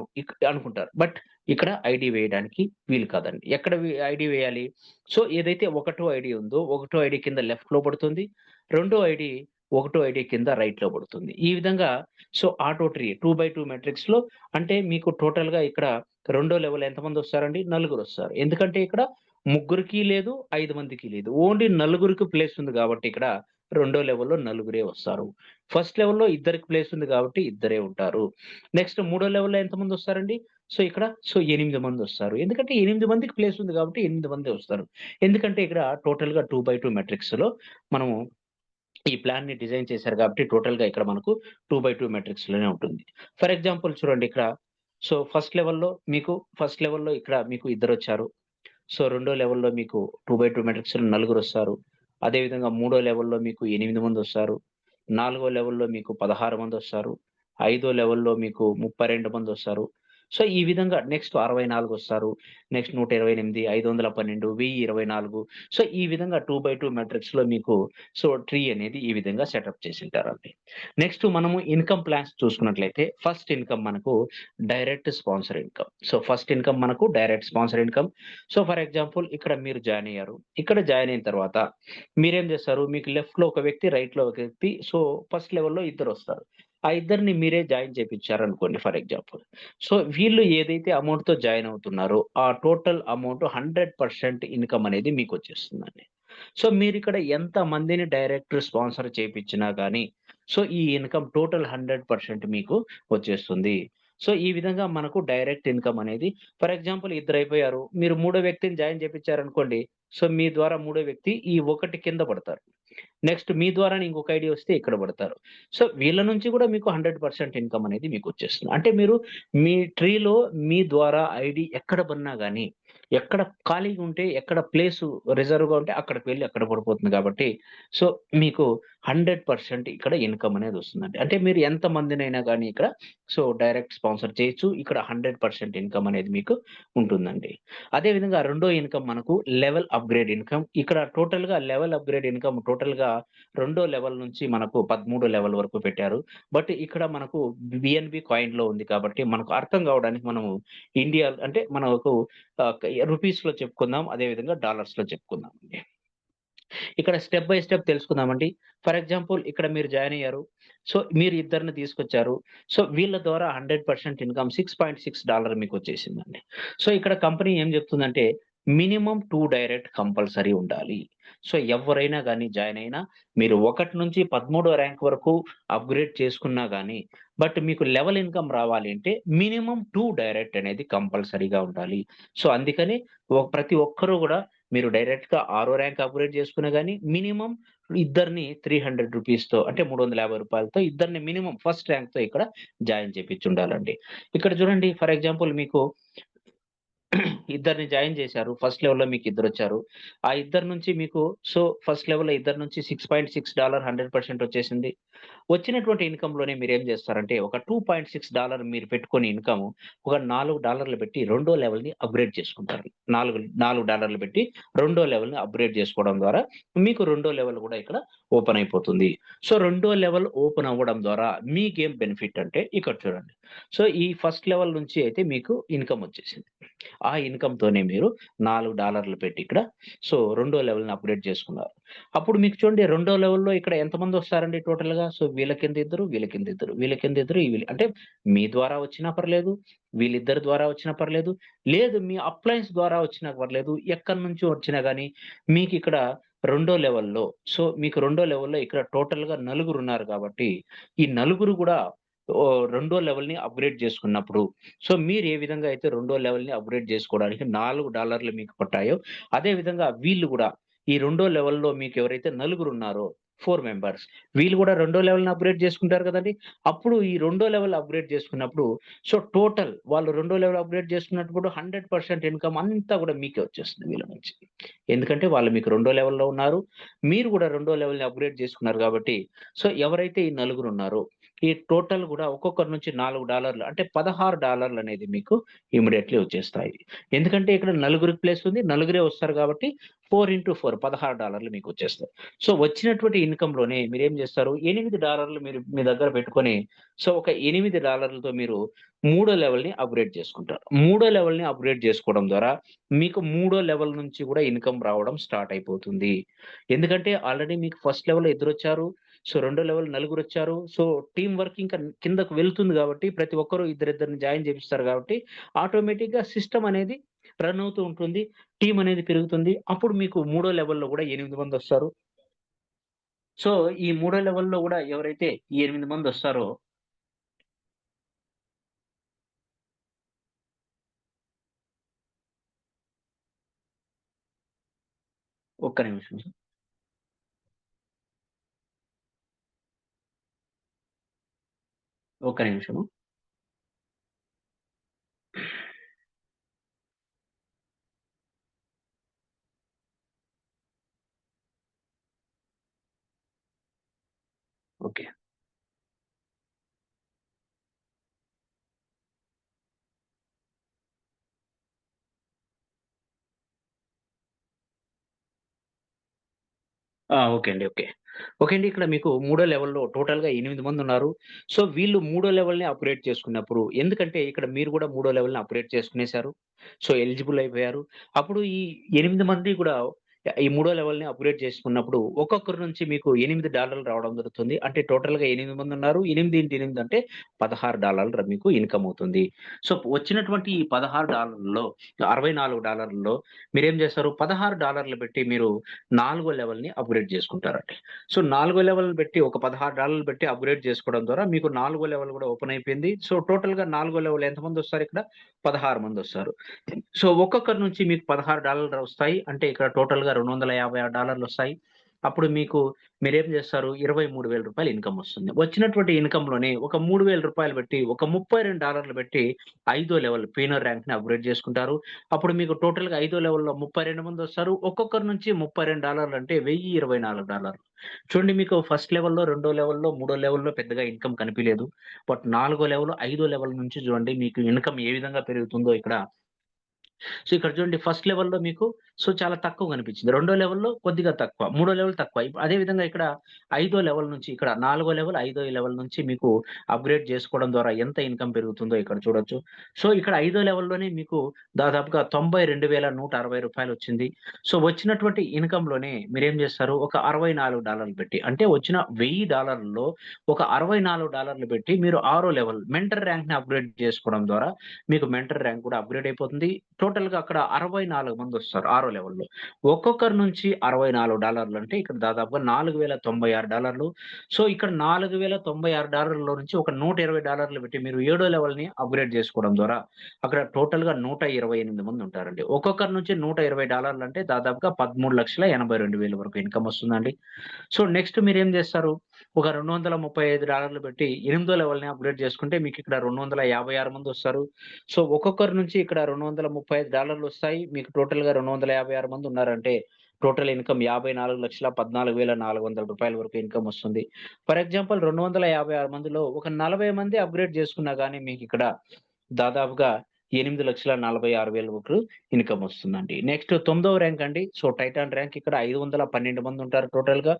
అనుకుంటారు. బట్ ఇక్కడ ఐడీ వేయడానికి వీలు కాదండి. ఎక్కడ ఐడీ వేయాలి? ఏదైతే ఒకటో ఐడీ ఉందో, ఒకటో ఐడీ కింద లెఫ్ట్‌లో పడుతుంది. రెండో ఐడీ ఒకటో ఐడీ కింద రైట్‌లో పడుతుంది. ఈ విధంగా ఆటో ట్రీ 2/2 మాట్రిక్స్‌లో అంటే మీకు టోటల్‌గా ఇక్కడ రెండో లెవెల్ ఎంతమందొస్తారండి? నలుగురొస్తారు. ఎందుకంటే ఇక్కడ ముగ్గురికి లేదు, 5 మందికి లేదు. ఓన్లీ నలుగురికి ప్లేస్ ఉంది గాబట్టి ఇక్కడ రెండో లెవెల్‌లో నలుగురే వస్తారు. ఫస్ట్ లెవెల్‌లో ఇద్దరికి ప్లేస్ ఉంది గాబట్టి ఇద్దరే ఉంటారు. నెక్స్ట్ మూడో లెవెల్‌లో ఎంతమందొస్తారండి? ఇక్కడ 8 మందొస్తారు. ఎందుకంటే 8 మందికి ప్లేస్ ఉంది గాబట్టి 8 మందే వస్తారు. ఎందుకంటే ఇక్కడ టోటల్‌గా 2/2 మాట్రిక్స్‌లో మనము ఈ ప్లాన్‌ని డిజైన్ చేశారు గాబట్టి టోటల్‌గా ఇక్కడ మనకు 2/2 మాట్రిక్స్‌లోనే ఉంటుంది. ఫర్ ఎగ్జాంపుల్ చూడండి ఇక్కడ. ఫస్ట్ లెవెల్‌లో ఇక్కడ మీకు ఇద్దరొచ్చారు. రెండో లెవెల్‌లో మీకు 2/2 మాట్రిక్స్‌లో నలుగురొస్తారు. అదేవిధంగా మూడో లెవెల్‌లో మీకు 8 మందొస్తారు. నాలుగో లెవెల్‌లో మీకు 16 మందొస్తారు. ఐదో లెవెల్‌లో మీకు 32 మందొస్తారు. సో, ఈ విధంగా నెక్స్ట్ 64 వస్తారు. నెక్స్ట్ 128, 512, 1024. సో, ఈ విధంగా 2/2 మాట్రిక్స్‌లో మీకు ట్రీ అనేది ఈ విధంగా సెటప్ చేసుంటారండి. నెక్స్ట్ మనము ఇన్‌కమ్ ప్లాన్స్ చూసుకున్నట్లయితే ఫస్ట్ ఇన్‌కమ్ మనకు direct sponsor income. First income మనకు direct sponsor income. For example ఇక్కడ మీరు జాయిన్ అయ్యారు. ఇక్కడ జాయిన్ అయిన తర్వాత మీరేం చేస్తారు? మీకు లెఫ్ట్‌లో ఒక వ్యక్తి, రైట్‌లో ఒక వ్యక్తి. ఫస్ట్ లెవెల్‌లో ఇద్దరొస్తారు. ఆ ఇద్దరిని మీరే జాయిన్ చేపిచ్చారనుకోండి ఫర్ ఎగ్జాంపుల్. వీళ్ళు ఏదైతే అమౌంట్‌తో జాయిన్ అవుతున్నారో, ఆ టోటల్ అమౌంట్ 100% ఇన్‌కమ్ అనేది మీకొచ్చేస్తుందండి. మీరిక్కడ ఎంత మందిని డైరెక్ట్ స్పాన్సర్ చేపిచ్చినా గాని, ఈ ఇన్‌కమ్ టోటల్ 100% మీకు వచ్చేస్తుంది. ఈ విధంగా మనకు డైరెక్ట్ ఇన్‌కమ్ అనేది ఫర్ ఎగ్జాంపుల్ ఇద్దరైపోయారు. మీరు మూడో వ్యక్తిని జాయిన్ చేపిచ్చారనుకోండి. మీ ద్వారా మూడో వ్యక్తి ఈ ఒకటి కింద పడతారు. నెక్స్ట్ మీ ద్వారానే ఇంకొక ఐడీ వస్తే ఇక్కడ పడతారు. వీళ్ళ నుంచి కూడా మీకు 100% ఇన్‌కమ్ అనేది మీకొచ్చేస్తుంది. అంటే మీరు మీ ట్రీలో మీ ద్వారా ఐడీ ఎక్కడ పడినా గాని, ఎక్కడ ఖాళీగా ఉంటే, ఎక్కడ ప్లేసు రిజర్వ్‌గా ఉంటే అక్కడికి వెళ్లి అక్కడ పడిపోతుంది కాబట్టి, సో, మీకు 100% ఇక్కడ ఇన్‌కమ్ అనేది వస్తుందండి. అంటే మీరు ఎంత మందినైనా గాని ఇక్కడ డైరెక్ట్ స్పాన్సర్ చేయొచ్చు. ఇక్కడ 100% ఇన్‌కమ్ అనేది మీకు ఉంటుందండి. అదే విధంగా రెండో ఇన్‌కమ్ మనకు లెవెల్ అప్‌గ్రేడ్ ఇన్‌కమ్. ఇక్కడ టోటల్‌గా లెవెల్ అప్‌గ్రేడ్ ఇన్‌కమ్ టోటల్‌గా రెండో లెవెల్ నుంచి మనకు 13 లెవెల్ వరకు పెట్టారు. బట్ ఇక్కడ మనకు బిఎన్‌బి కాయిన్‌లో ఉంది కాబట్టి మనకు అర్థం కావడానికి మనము ఇండియా అంటే మనకు రూపీస్‌లో చెప్పుకుందాం. అదే విధంగా డాలర్స్‌లో చెప్పుకుందామండి. ఇక్కడ స్టెప్ బై స్టెప్ తెలుసుకుందామండి. ఫర్ ఎగ్జాంపుల్ ఇక్కడ మీరు జాయిన్ అయ్యారు. మీరు ఇద్దరిని తీసుకొచ్చారు. వీళ్ళ ద్వారా 100% ఇన్‌కమ్ $6.6 మీకొచ్చేసిందండి. ఇక్కడ కంపెనీ ఏం చెప్తుందంటే మినిమమ్ 2 డైరెక్ట్ కంపల్సరీ ఉండాలి. ఎవ్వరైనా గాని జాయిన్ అయినా మీరు 1 నుంచి 13 ర్యాంక్ వరకు అప్‌గ్రేడ్ చేసుకున్నా గాని, బట్ మీకు లెవెల్ ఇన్‌కమ్ రావాలి అంటే మినిమమ్ 2 డైరెక్ట్ అనేది కంపల్సరీగా ఉండాలి. అందుకని ప్రతి ఒక్కరు గూడా మీరు డైరెక్ట్‌గా ఆరో ర్యాంక్ అప్‌గ్రేడ్ చేసుకున్నా గాని మినిమమ్ ఇద్దరిని రూ. 300 అంటే రూ. 350 ఇద్దరిని మినిమమ్ ఫస్ట్ ర్యాంక్‌తో ఇక్కడ జాయిన్ చేపిచ్చుండాలండి. ఇక్కడ చూడండి ఫర్ ఎగ్జాంపుల్ మీకు ఇద్దరిని జాయిన్ చేశారు. ఫస్ట్ లెవెల్‌లో మీకు ఇద్దరొచ్చారు. ఆ ఇద్దరి నుంచి మీకు ఫస్ట్ లెవెల్‌లో ఇద్దరి నుంచి $6.6 100% వచ్చేసింది. వచ్చినటువంటి ఇన్‌కమ్‌లోనే మీరేం చేస్తారంటే ఒక $2.6 మీరు పెట్టుకొని ఇన్‌కమ్ ఒక $4 పెట్టి రెండో లెవెల్‌ని అప్‌గ్రేడ్ చేసుకుంటారు. $4 పెట్టి రెండో లెవెల్‌ని అప్‌గ్రేడ్ చేసుకోవడం ద్వారా మీకు రెండో లెవెల్ కూడా ఇక్కడ ఓపెన్ అయిపోతుంది. రెండో లెవెల్ ఓపెన్ అవ్వడం ద్వారా మీకేం బెనిఫిట్ అంటే ఇక్కడ చూడండి. ఈ ఫస్ట్ లెవెల్ నుంచి అయితే మీకు ఇన్‌కమ్ వచ్చేసింది. ఆ ఇన్‌కమ్‌తోనే మీరు $4 పెట్టి ఇక్కడ రెండో లెవెల్‌ని అప్‌గ్రేడ్ చేసుకున్నారు. అప్పుడు మీకు చూడండి రెండో లెవెల్‌లో ఇక్కడ ఎంతమందొస్తారండి టోటల్‌గా? వీళ్ళ కింద ఇద్దరు, వీళ్ళ కింద ఇద్దరు, వీళ్ళ కింద ఇద్దరు, అంటే మీ ద్వారా వచ్చినా పర్లేదు, వీళ్ళిద్దరి ద్వారా వచ్చినా పర్లేదు, లేదు మీ అప్లయన్స్ ద్వారా వచ్చినా పర్లేదు, ఎక్కడి నుంచో వచ్చినా గాని మీకిక్కడ రెండో లెవెల్‌లో మీకు రెండో లెవెల్‌లో ఇక్కడ టోటల్‌గా నలుగురున్నారు కాబట్టి, ఈ నలుగురు గూడా రెండో లెవెల్‌ని అప్‌గ్రేడ్ చేసుకున్నప్పుడు మీరు ఏ విధంగా అయితే రెండో లెవెల్‌ని అప్‌గ్రేడ్ చేసుకోవడానికి $4 మీకు పట్టాయో, అదే విధంగా వీళ్ళు గూడా ఈ రెండో లెవెల్‌లో మీకెవరైతే నలుగురున్నారో 4 మెంబర్స్ వీళ్ళు గూడా రెండో లెవెల్‌ని అప్‌గ్రేడ్ చేసుకుంటారు కదండీ! అప్పుడు ఈ రెండో లెవెల్ అప్‌గ్రేడ్ చేసుకున్నప్పుడు టోటల్ వాళ్ళు రెండో లెవెల్ అప్‌గ్రేడ్ చేసుకున్నప్పుడు 100% ఇన్‌కమ్ అంతా గూడా మీకే వచ్చేస్తుంది వీళ్ళ నుంచి. ఎందుకంటే వాళ్ళు మీకు రెండో లెవెల్‌లో ఉన్నారు. మీరు గూడా రెండో లెవెల్‌ని అప్‌గ్రేడ్ చేసుకున్నారు గాబట్టి, ఎవరైతే ఈ నలుగురున్నారో ఈ టోటల్ గూడా ఒక్కొక్కరి నుంచి $4 అంటే $16 అనేది మీకు ఇమ్మీడియేట్‌లీ వచ్చేస్తాయి. ఎందుకంటే ఇక్కడ నలుగురికి ప్లేస్ ఉంది. నలుగురే వస్తారు కాబట్టి 4 $16 మీకొచ్చేస్తాయి. వచ్చినటువంటి ఇన్‌కమ్‌లోనే మీరేం జేస్తారు $8 మీరు మీ దగ్గర పెట్టుకొని ఒక $8తో మీరు మూడో లెవెల్‌ని అప్‌గ్రేడ్ చేసుకుంటారు. మూడో లెవెల్‌ని అప్‌గ్రేడ్ చేసుకోవడం ద్వారా మీకు మూడో లెవెల్ నుంచి గూడా ఇన్‌కమ్ రావడం స్టార్ట్ అయిపోతుంది. ఎందుకంటే ఆల్రెడీ మీకు ఫస్ట్ లెవెల్‌లో ఇద్దరొచ్చారు. రెండో లెవెల్ నలుగురొచ్చారు. టీమ్ వర్క్ ఇంకా కిందకు వెళ్తుంది గాబట్టి, ప్రతి ఒక్కరు ఇద్దరిద్దరిని జాయిన్ చేపిస్తారు గాబట్టి, ఆటోమేటిక్‌గా సిస్టమ్ అనేది రన్ అవుతూ ఉంటుంది. టీమ్ అనేది పెరుగుతుంది. అప్పుడు మీకు మూడో లెవెల్‌లో గూడా 8 మందొస్తారు. ఈ మూడో లెవెల్‌లో గూడా ఎవరైతే ఈ 8 మందొస్తారో ఒక్క నిమిషం. ఒక్క నిమిషము. ఓకే. ఓకే అండి. ఓకే. ఓకే అండి. ఇక్కడ మీకు మూడో లెవెల్‌లో టోటల్‌గా 8 మందున్నారు. సో, వీళ్ళు మూడో లెవెల్‌ని అప్‌గ్రేడ్ చేసుకున్నప్పుడు ఎందుకంటే ఇక్కడ మీరు గూడా మూడో లెవెల్‌ని అప్‌గ్రేడ్ చేసుకునేసారు. సో, ఎలిజిబుల్ అయిపోయారు. అప్పుడు ఈ 8 మంది కూడా ఈ మూడో లెవెల్‌ని అప్‌గ్రేడ్ చేసుకున్నప్పుడు ఒక్కొక్కరి నుంచి మీకు $8 రావడం జరుగుతుంది. అంటే టోటల్‌గా 8 మందున్నారు. 8 అంటే $16 మీకు ఇన్‌కమ్ అవుతుంది. సో, వచ్చినటువంటి ఈ $16లో $64లో మీరేం చేస్తారు? $16 పెట్టి మీరు నాలుగో లెవెల్‌ని అప్‌గ్రేడ్ చేసుకుంటారండి. సో, నాలుగో లెవెల్ పెట్టి ఒక $16 పెట్టి అప్‌గ్రేడ్ చేసుకోవడం ద్వారా మీకు నాలుగో లెవెల్ కూడా ఓపెన్ అయిపోయింది. సో, టోటల్‌గా నాలుగో లెవెల్ ఎంతమందొస్తారిక్కడ? 16 మందొస్తారు. సో, ఒక్కొక్కరి నుంచి మీకు $16 వస్తాయి. అంటే ఇక్కడ టోటల్‌గా $256 వస్తాయి. అప్పుడు మీకు మీరేం చేస్తారు? రూ. 23,000 ఇన్‌కమ్ వస్తుంది. వచ్చినటువంటి ఇన్‌కమ్‌లోనే ఒక రూ. 3,000 పెట్టి ఒక $32 పెట్టి ఐదో లెవెల్ పీనర్ ర్యాంక్‌ని అప్‌గ్రేడ్ చేసుకుంటారు. అప్పుడు మీకు టోటల్‌గా ఐదో లెవెల్‌లో 32 మందొస్తారు. ఒక్కొక్కరి నుంచి $32 అంటే $1,024. చూడండి మీకు ఫస్ట్ లెవెల్‌లో, రెండో లెవెల్‌లో, మూడో లెవెల్‌లో పెద్దగా ఇన్‌కమ్ కనిపియలేదు. బట్ నాలుగో లెవెల్, ఐదో లెవెల్ నుంచి చూడండి మీకు ఇన్‌కమ్ ఏ విధంగా పెరుగుతుందో ఇక్కడ సో, ఇక్కడ చూడండి ఫస్ట్ లెవెల్‌లో మీకు సో, చాలా తక్కువ కనిపించింది. రెండో లెవెల్‌లో కొద్దిగా తక్కువ. మూడో లెవెల్ తక్కువ. అదే విధంగా ఇక్కడ ఐదో లెవెల్ నుంచి ఇక్కడ నాలుగో లెవెల్, ఐదో లెవెల్ నుంచి మీకు అప్‌గ్రేడ్ చేసుకోవడం ద్వారా ఎంత ఇన్‌కమ్ పెరుగుతుందో ఇక్కడ చూడొచ్చు. సో, ఇక్కడ ఐదో లెవెల్‌లోనే మీకు దాదాపుగా రూ. 92,160 వచ్చింది. సో, వచ్చినటువంటి ఇన్‌కమ్‌లోనే మీరేం చేస్తారు? ఒక $64 పెట్టి అంటే వచ్చిన $1,000లో ఒక $64 పెట్టి మీరు ఆరో లెవెల్ మెంటర్ ర్యాంక్‌ని అప్‌గ్రేడ్ చేసుకోవడం ద్వారా మీకు మెంటర్ ర్యాంక్ కూడా అప్‌గ్రేడ్ అయిపోతుంది. టోటల్‌గా అక్కడ 64 మందొస్తారు ఆరో లెవెల్‌లో. ఒక్కొక్కరి నుంచి $64 అంటే ఇక్కడ దాదాపుగా $4,096. సో, ఇక్కడ $4,096 నుంచి ఒక $120 పెట్టి మీరు ఏడో లెవెల్‌ని అప్‌గ్రేడ్ చేసుకోవడం ద్వారా అక్కడ టోటల్‌గా 128 మందుంటారండి. ఒక్కొక్కరి నుంచి $120 అంటే దాదాపుగా 13,82,000 వరకు ఇన్‌కమ్ వస్తుందండి. సో, నెక్స్ట్ మీరేం జేస్తారు? ఒక $235 పెట్టి ఎనిమిదో లెవెల్‌ని అప్‌గ్రేడ్ చేసుకుంటే మీకిక్కడ 256 మందొస్తారు. సో, ఒక్కొక్కరి నుంచి ఇక్కడ $235 వస్తాయి. మీకు టోటల్‌గా 256 మంది ఉన్నారంటే, టోటల్ ఇన్‌కమ్ రూ. 54,400 వరకు ఇన్‌కమ్ వస్తుంది. ఫర్ ఎగ్జాంపుల్ 256 మందిలో ఒక 40 మంది అప్‌గ్రేడ్ చేసుకున్నా గానీ మీకిక్కడ దాదాపుగా 8,46,000 వరకు ఇన్‌కమ్ వస్తుందండి. నెక్స్ట్ తొమ్మిదవ ర్యాంక్ అండి. సో, టైటాన్ ర్యాంక్ ఇక్కడ 512 మంది ఉంటారు టోటల్‌గా.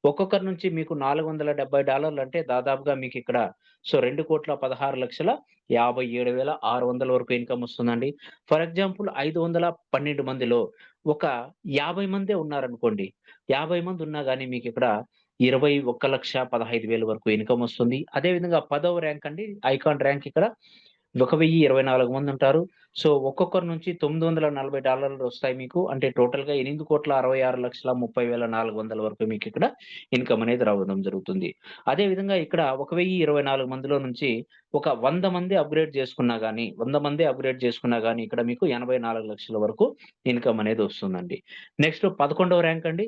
ఒక్కొక్కరి నుంచి మీకు $470 అంటే దాదాపుగా మీకిక్కడ సో, 2,16,57,600 వరకు ఇన్‌కమ్ వస్తుందండి. ఫర్ ఎగ్జాంపుల్ 512 మందిలో ఒక 50 మందే ఉన్నారనుకోండి. 50 మంది ఉన్నా గాని మీకిక్కడ 21,15,000 వరకు ఇన్‌కమ్ వస్తుంది. అదే విధంగా 10వ ర్యాంక్ అండి. ఐకాన్ ర్యాంక్ ఇక్కడ 1,024 మందుంటారు. సో, ఒక్కొక్కరి నుంచి $940 వస్తాయి మీకు. అంటే టోటల్‌గా 8,66,30,400 వరకు మీకిక్కడ ఇన్‌కమ్ అనేది రావడం జరుగుతుంది. అదే విధంగా ఇక్కడ 1,024 మందిలో నుంచి ఒక 100 మంది అప్‌గ్రేడ్ చేసుకున్నా గాని, 100 మంది అప్‌గ్రేడ్ చేసుకున్నా గాని ఇక్కడ మీకు 84,00,000 వరకు ఇన్‌కమ్ అనేది వస్తుందండి. నెక్స్ట్ 11వ ర్యాంక్ అండి.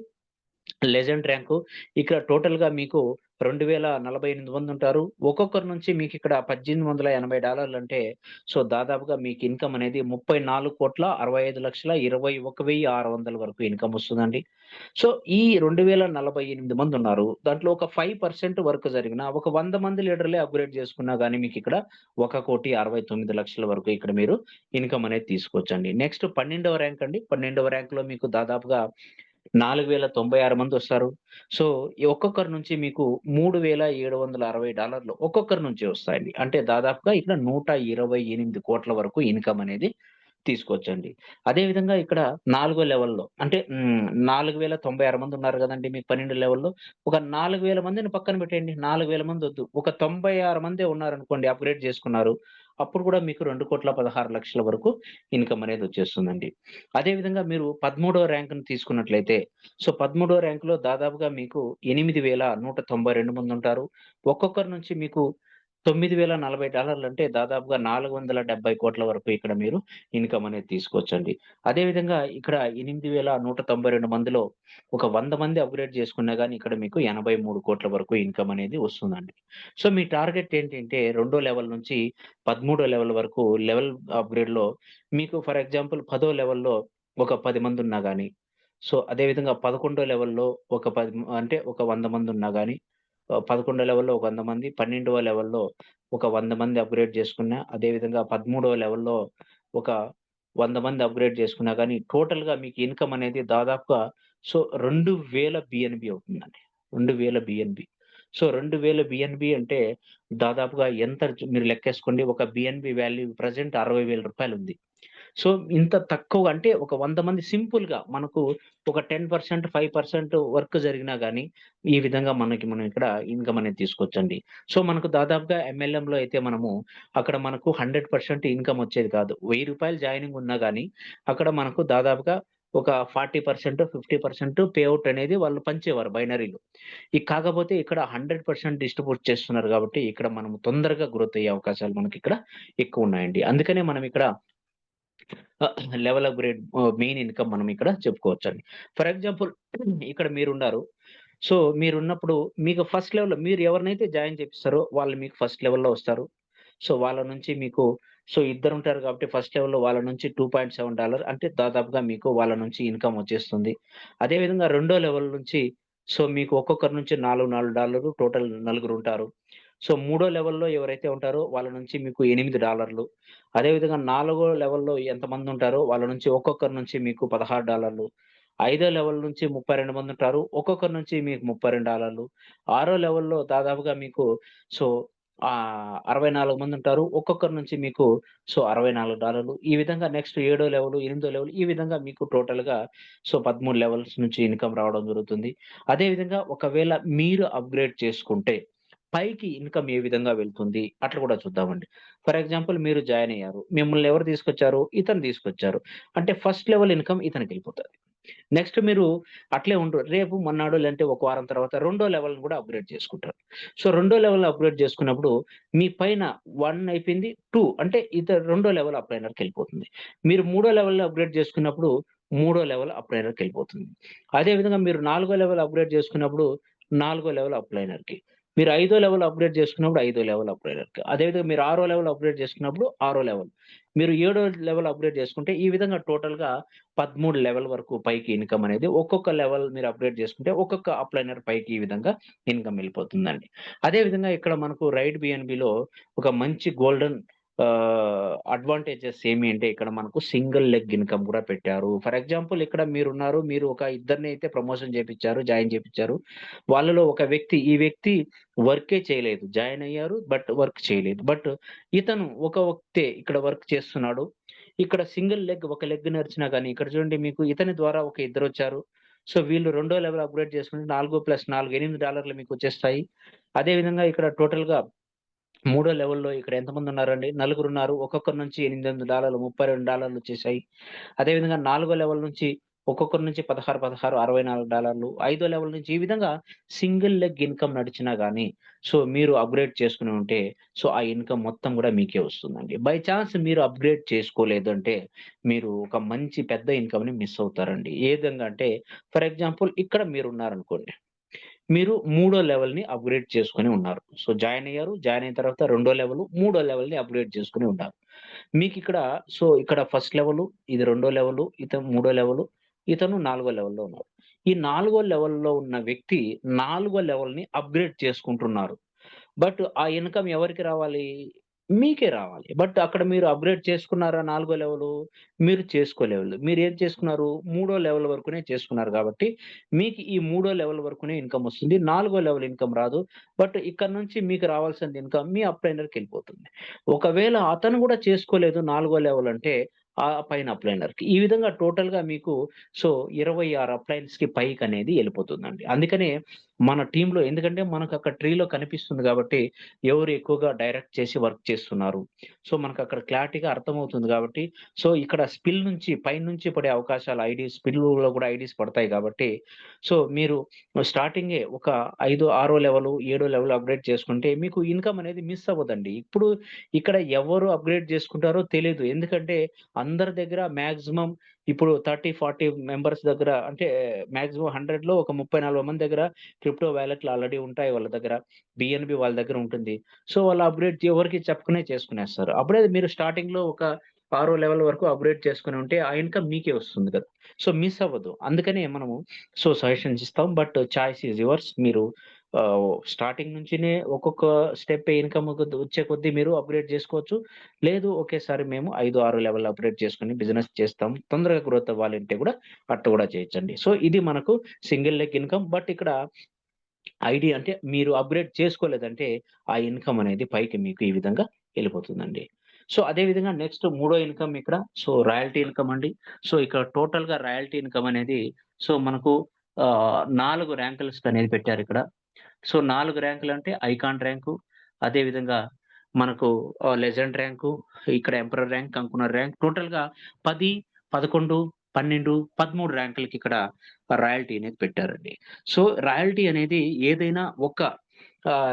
Legend rank. ఇక్కడ టోటల్‌గా మీకు 2,048 మందుంటారు. ఒక్కొక్కరి నుంచి మీకిక్కడ $1,880 అంటే సో, దాదాపుగా మీకు ఇన్‌కమ్ అనేది 34,65,21,600 వరకు ఇన్‌కమ్ వస్తుందండి. సో, ఈ 2,048 మందున్నారు. దాంట్లో ఒక 5% వర్క్ జరిగినా ఒక 100 మంది లీడర్‌లే అప్‌గ్రేడ్ చేసుకున్నా గాని మీకిక్కడ 1,69,00,000 వరకు ఇక్కడ మీరు ఇన్‌కమ్ అనేది తీసుకోవచ్చండి. నెక్స్ట్ 12వ ర్యాంక్ అండి. 12వ ర్యాంక్‌లో మీకు దాదాపుగా 4,096 మందొస్తారు. సో, ఈ ఒక్కొక్కరి నుంచి మీకు $3,760 ఒక్కొక్కరి నుంచి వస్తాయండి. అంటే దాదాపుగా ఇక్కడ 128,00,00,000 వరకు ఇన్‌కమ్ అనేది తీసుకోవచ్చండి. అదే విధంగా ఇక్కడ నాలుగో లెవెల్‌లో అంటే 4,096 మందున్నారు గదండీ మీకు 12 లెవెల్‌లో. ఒక 4,000 మందిని పక్కన పెట్టేయండి. 4,000 మందొద్దు. ఒక 96 మందే ఉన్నారనుకోండి అప్‌గ్రేడ్ చేసుకున్నారు. అప్పుడు గూడా మీకు 2,16,00,000 వరకు ఇన్‌కమ్ అనేది వచ్చేస్తుందండి. అదే విధంగా మీరు 13 ర్యాంక్‌ని తీసుకున్నట్లయితే, సో, 13 ర్యాంక్‌లో దాదాపుగా మీకు 8,192 మందుంటారు. ఒక్కొక్కరి నుంచి మీకు $9,040 అంటే దాదాపుగా 470,00,00,000 వరకు ఇక్కడ మీరు ఇన్‌కమ్ అనేది తీసుకోవచ్చండి. అదే విధంగా ఇక్కడ 8,192 మందిలో ఒక 100 మంది అప్‌గ్రేడ్ చేసుకున్నా గాని ఇక్కడ మీకు 83,00,00,000 వరకు ఇన్‌కమ్ అనేది వస్తుందండి. సో, మీ టార్గెట్ ఏంటంటే రెండో లెవెల్ నుంచి 13 లెవెల్ వరకు లెవెల్ అప్‌గ్రేడ్‌లో మీకు ఫర్ ఎగ్జాంపుల్ 10 లెవెల్‌లో ఒక 10 మందున్నా గాని, సో, అదే విధంగా 11 లెవెల్‌లో ఒక 10 అంటే ఒక 100 మందున్నా గాని 11 లెవెల్‌లో ఒక 100 మంది, 12వ లెవెల్‌లో ఒక 100 మంది అప్‌గ్రేడ్ చేసుకున్నా, అదేవిధంగా 13వ లెవెల్‌లో ఒక 100 మంది అప్‌గ్రేడ్ చేసుకున్నా గానీ, టోటల్‌గా మీకు ఇన్‌కమ్ అనేది దాదాపుగా 2000 బిఎన్‌బి అవుతుందండి. 2000 బిఎన్‌బి. 2000 బిఎన్‌బి అంటే దాదాపుగా ఎంత మీరు లెక్కేసుకోండి. ఒక బిఎన్‌బి వాల్యూ ప్రెజెంట్ రూ. 60,000 ఉంది. సో, ఇంత తక్కువ అంటే ఒక 100 మంది సింపుల్‌గా మనకు ఒక 10%, 5% వర్క్ జరిగినా గాని, ఈ విధంగా మనం ఇక్కడ ఇన్‌కమ్ అనేది తీసుకోవచ్చండి. సో, మనకు దాదాపుగా ఎంఎల్ఎంలో అయితే అక్కడ మనకు 100% ఇన్‌కమ్ వచ్చేది కాదు. రూ. 1000 జాయినింగ్ ఉన్నా గాని, అక్కడ మనకు దాదాపుగా ఒక 40%, 50% పే ఔట్ అనేది వాళ్ళు పంచేవారు బైనరీలో. కాకపోతే ఇక్కడ 100% డిస్ట్రిబ్యూట్ చేస్తున్నారు కాబట్టి, ఇక్కడ మనం తొందరగా గ్రోత్ అయ్యే అవకాశాలు మనకిక్కడ ఎక్కువున్నాయండి. అందుకనే మనం ఇక్కడ లెవెల్ అప్‌గ్రేడ్ మెయిన్ ఇన్‌కమ్ మనం ఇక్కడ చెప్పుకోవచ్చండి. ఫర్ ఎగ్జాంపుల్ ఇక్కడ మీరున్నారు. మీరున్నప్పుడు మీకు ఫస్ట్ లెవెల్‌లో మీరు ఎవరినైతే జాయిన్ చేపిస్తారో వాళ్ళు మీకు ఫస్ట్ లెవెల్‌లో వస్తారు. వాళ్ళ నుంచి మీకు ఇద్దరుంటారు కాబట్టి ఫస్ట్ లెవెల్‌లో వాళ్ళ నుంచి $2.7 అంటే దాదాపుగా మీకు వాళ్ళ నుంచి ఇన్‌కమ్ వచ్చేస్తుంది. అదే విధంగా రెండో లెవెల్ నుంచి మీకు ఒక్కొక్కరి నుంచి $4 టోటల్ నలుగురుంటారు. మూడో లెవెల్‌లో ఎవరైతే ఉంటారో వాళ్ళ నుంచి మీకు $8 అదే విధంగా నాలుగో లెవెల్‌లో ఎంతమందుంటారో వాళ్ళ నుంచి ఒక్కొక్కరి నుంచి మీకు $16 ఐదో లెవెల్ నుంచి 32 మందుంటారు. ఒక్కొక్కరి నుంచి మీకు $32 ఆరో లెవెల్‌లో దాదాపుగా మీకు సో 64 మందుంటారు. ఒక్కొక్కరి నుంచి మీకు $64 ఈ విధంగా నెక్స్ట్ ఏడో లెవెలు, ఎనిమిదో లెవెల్ ఈ విధంగా మీకు టోటల్‌గా 13 లెవెల్స్ నుంచి ఇన్‌కమ్ రావడం జరుగుతుంది. అదే విధంగా ఒకవేళ మీరు అప్‌గ్రేడ్ చేసుకుంటే పైకి ఇన్‌కమ్ ఏ విధంగా వెళ్తుంది? అట్లా కూడా చూద్దామండి. ఫర్ ఎగ్జాంపుల్ మీరు జాయిన్ అయ్యారు. మిమ్మల్ని ఎవరు తీసుకొచ్చారు? ఇతను తీసుకొచ్చారు. అంటే ఫస్ట్ లెవెల్ ఇన్‌కమ్ ఇతనికెళ్ళిపోతది. నెక్స్ట్ మీరు అట్లే ఉండరు. రేపు, మర్నాడు లేదంటే ఒక వారం తర్వాత రెండో లెవెల్‌ని గూడా అప్‌గ్రేడ్ చేసుకుంటారు. రెండో లెవెల్‌ని అప్‌గ్రేడ్ చేసుకున్నప్పుడు మీ పైన 1 అయిపోయింది. 2 అంటే రెండో లెవెల్ అప్‌లైనర్‌కెళ్ళిపోతుంది. మీరు మూడో లెవెల్‌ని అప్‌గ్రేడ్ చేసుకున్నప్పుడు మూడో లెవెల్ అప్‌లైనర్‌కెళ్ళిపోతుంది. అదే విధంగా మీరు నాలుగో లెవెల్ అప్‌గ్రేడ్ చేసుకున్నప్పుడు నాలుగో లెవెల్ అప్‌లైనర్‌కి. మీరు ఐదో లెవెల్ అప్‌గ్రేడ్ చేసుకున్నప్పుడు ఐదో లెవెల్ అప్‌గ్రేడర్‌కి. అదే విధంగా మీరు ఆరో లెవెల్ అప్‌గ్రేడ్ చేసుకున్నప్పుడు ఆరో లెవెల్. మీరు ఏడో లెవెల్ అప్‌గ్రేడ్ చేసుకుంటే ఈ విధంగా టోటల్‌గా 13 లెవెల్ వరకు పైకి ఇన్‌కమ్ అనేది ఒక్కొక్క లెవెల్ మీరు అప్‌గ్రేడ్ చేసుకుంటే ఒక్కొక్క అప్‌లైనర్ పైకి ఈ విధంగా ఇన్‌కమ్ వెళ్ళిపోతుందండి. అదే విధంగా ఇక్కడ మనకు రైడ్ బిఎన్‌బిలో ఒక మంచి గోల్డెన్ అడ్వాంటేజెస్ ఏమి అంటే ఇక్కడ మనకు సింగిల్ లెగ్ ఇన్‌కమ్ కూడా పెట్టారు. ఫర్ ఎగ్జాంపుల్ ఇక్కడ మీరున్నారు. మీరు ఒక ఇద్దరిని అయితే ప్రమోషన్ చేపిచ్చారు. జాయిన్ చేపిచ్చారు. వాళ్ళలో ఒక వ్యక్తి ఈ వ్యక్తి వర్కే చేయలేదు. జాయిన్ అయ్యారు. బట్ వర్క్ చేయలేదు. బట్ ఇతను ఒక వ్యక్తే ఇక్కడ వర్క్ చేస్తున్నాడు. ఇక్కడ సింగిల్ లెగ్ ఒక లెగ్ నడిచినా గాని ఇక్కడ చూడండి మీకు ఇతని ద్వారా ఒక ఇద్దరొచ్చారు. వీళ్ళు రెండో లెవెల్ అప్‌గ్రేడ్ చేసుకుంటే 4+4 $8 మీకొచ్చేస్తాయి. అదే విధంగా ఇక్కడ టోటల్‌గా మూడో లెవెల్‌లో ఇక్కడ ఎంతమందున్నారండి? నలుగురున్నారు. ఒక్కొక్కరి నుంచి $8, $32 వచ్చేసాయి. అదే విధంగా నాలుగో లెవెల్ నుంచి ఒక్కొక్కరి నుంచి 16, 16 $64 ఐదో లెవెల్ నుంచి ఈ విధంగా సింగిల్ లెగ్ ఇన్‌కమ్ నడిచినా గాని, మీరు అప్‌గ్రేడ్ చేసుకొని ఉంటే, ఆ ఇన్‌కమ్ మొత్తం గూడా మీకే వస్తుందండి. బై చాన్స్ మీరు అప్‌గ్రేడ్ చేసుకోలేదంటే, మీరు ఒక మంచి పెద్ద ఇన్‌కమ్‌ని మిస్ అవుతారండి. ఏ విధంగా అంటే, ఫర్ ఎగ్జాంపుల్ ఇక్కడ మీరున్నారనుకోండి. మీరు మూడో లెవెల్‌ని అప్‌గ్రేడ్ చేసుకొని ఉన్నారు. జాయిన్ అయ్యారు. జాయిన్ అయిన తర్వాత రెండో లెవెలు, మూడో లెవెల్‌ని అప్‌గ్రేడ్ చేసుకొని ఉన్నారు. మీకిక్కడ ఇక్కడ ఫస్ట్ లెవెలు, ఇది రెండో లెవెలు, ఇతను మూడో లెవెలు, ఇతను నాలుగో లెవెల్‌లో ఉన్నారు. ఈ నాలుగో లెవెల్‌లో ఉన్న వ్యక్తి నాలుగో లెవెల్‌ని అప్‌గ్రేడ్ చేసుకుంటున్నారు. బట్ ఆ ఇన్‌కమ్ ఎవరికి రావాలి? మీకే రావాలి. బట్ అక్కడ మీరు అప్‌గ్రేడ్ చేసుకున్నారా నాలుగో లెవెలు? మీరు చేసుకోలేదు. మీరేం చేసుకున్నారు? మూడో లెవెల్ వరకునే చేసుకున్నారు కాబట్టి, మీకు ఈ మూడో లెవెల్ వరకునే ఇన్‌కమ్ వస్తుంది. నాలుగో లెవెల్ ఇన్‌కమ్ రాదు. బట్ ఇక్కడ నుంచి మీకు రావాల్సిన ఇన్‌కమ్ మీ అప్‌లైనర్‌కెళ్ళిపోతుంది. ఒకవేళ అతను గూడా చేసుకోలేదు నాలుగో లెవెల్ అంటే, ఆ పైన అప్‌లైనర్‌కి. ఈ విధంగా టోటల్‌గా మీకు సో, 26 అప్లయన్స్‌కి పైకనేది ఎళ్ళిపోతుందండి. అందుకనే మన టీమ్‌లో ఎందుకంటే మనకక్కడ ట్రీలో కనిపిస్తుంది గాబట్టి, ఎవరు ఎక్కువగా డైరెక్ట్ చేసి వర్క్ చేస్తున్నారు. మనకక్కడ క్లారిటీగా అర్థమవుతుంది గాబట్టి, ఇక్కడ స్పిల్ నుంచి పైనుంచి పడే అవకాశాలు స్పిల్‌లో గూడా ఐడీస్ పడతాయి గాబట్టి, మీరు స్టార్టింగే ఒక ఆరో లెవెలు, ఏడో లెవెల్ అప్‌గ్రేడ్ చేసుకుంటే మీకు ఇన్‌కమ్ అనేది మిస్ అవ్వదండి. ఇప్పుడు ఇక్కడ ఎవరు అప్‌గ్రేడ్ చేసుకుంటారో తెలీదు. ఎందుకంటే అందరి దగ్గర మాక్సిమం ఇప్పుడు 30, 40 మెంబర్స్ దగ్గర అంటే మాక్సిమం 100లో ఒక 30, 40 మంది దగ్గర క్రిప్టో వాలెట్‌లు ఆల్రెడీ ఉంటాయి వాళ్ళ దగ్గర. బిఎన్‌బి వాళ్ళ దగ్గర ఉంటుంది. వాళ్ళు అప్‌గ్రేడ్ ఎవరికీ చెప్పకనే చేసుకునేస్తారు. అప్పుడే మీరు స్టార్టింగ్‌లో ఒక ఆరో లెవెల్ వరకు అప్‌గ్రేడ్ చేసుకొని ఉంటే ఆ ఇన్‌కమ్ మీకే వస్తుంది కదా! మిస్ అవ్వదు. అందుకనే మనము సజెషన్స్ ఇస్తాం. But choice is yours. మీరు స్టార్టింగ్ నుంచినే ఒక్కొక్క స్టెప్ ఇన్‌కమ్ వచ్చే కొద్దీ మీరు అప్‌గ్రేడ్ చేసుకోవచ్చు. లేదు ఒకేసారి మేము 5, 6 లెవెల్ అప్‌గ్రేడ్ చేసుకొని బిజినెస్ చేస్తాం. తొందరగా గ్రోత్ అవ్వాలంటే గూడా అట్ట గూడా చేయొచ్చండి. సో, ఇది మనకు సింగిల్ లెగ్ ఇన్‌కమ్. బట్ ఇక్కడ ఐడియా అంటే మీరు అప్‌గ్రేడ్ చేసుకోలేదంటే ఆ ఇన్‌కమ్ అనేది పైకి మీకు ఈ విధంగా ఎళ్ళిపోతుందండి. సో, అదే విధంగా నెక్స్ట్ మూడో ఇన్‌కమ్ ఇక్కడ రాయల్టీ ఇన్‌కమ్ అండి. సో, ఇక్కడ టోటల్‌గా రాయల్టీ ఇన్‌కమ్ అనేది మనకు 4 ర్యాంకులకనేది పెట్టారిక్కడ. 4 ర్యాంకులంటే ఐకాన్ ర్యాంకు, అదే విధంగా మనకు లెజెండ్ ర్యాంకు, ఇక్కడ ఎంపరర్ ర్యాంక్, కంకునర్ ర్యాంక్ టోటల్‌గా 10, 11, 12, 13 ర్యాంకులకిక్కడ రాయల్టీ అనేది పెట్టారండి. రాయల్టీ అనేది ఏదైనా ఒక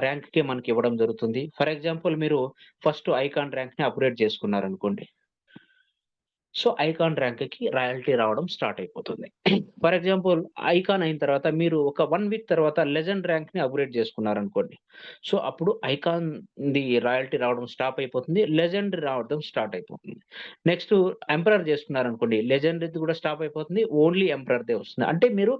ర్యాంక్‌కే మనకివ్వడం జరుగుతుంది. ఫర్ ఎగ్జాంపుల్ మీరు ఫస్ట్ ఐకాన్ ర్యాంక్‌ని అప్‌గ్రేడ్ చేసుకున్నారనుకోండి. ఐకాన్ ర్యాంక్‌కి రాయల్టీ రావడం స్టార్ట్ అయిపోతుంది. ఫర్ ఎగ్జాంపుల్ ఐకాన్ అయిన తర్వాత మీరు ఒక 1 వీక్ తర్వాత లెజెండ్ ర్యాంక్‌ని అప్‌గ్రేడ్ చేసుకున్నారనుకోండి. అప్పుడు ఐకాన్‌ది రాయల్టీ రావడం స్టాప్ అయిపోతుంది. లెజెండ్ రావడం స్టార్ట్ అయిపోతుంది. నెక్స్ట్ ఎంపరర్ చేసుకున్నారనుకోండి. లెజెండ్‌ది కూడా స్టాప్ అయిపోతుంది. ఓన్లీ ఎంపరర్‌దే వస్తుంది. అంటే మీరు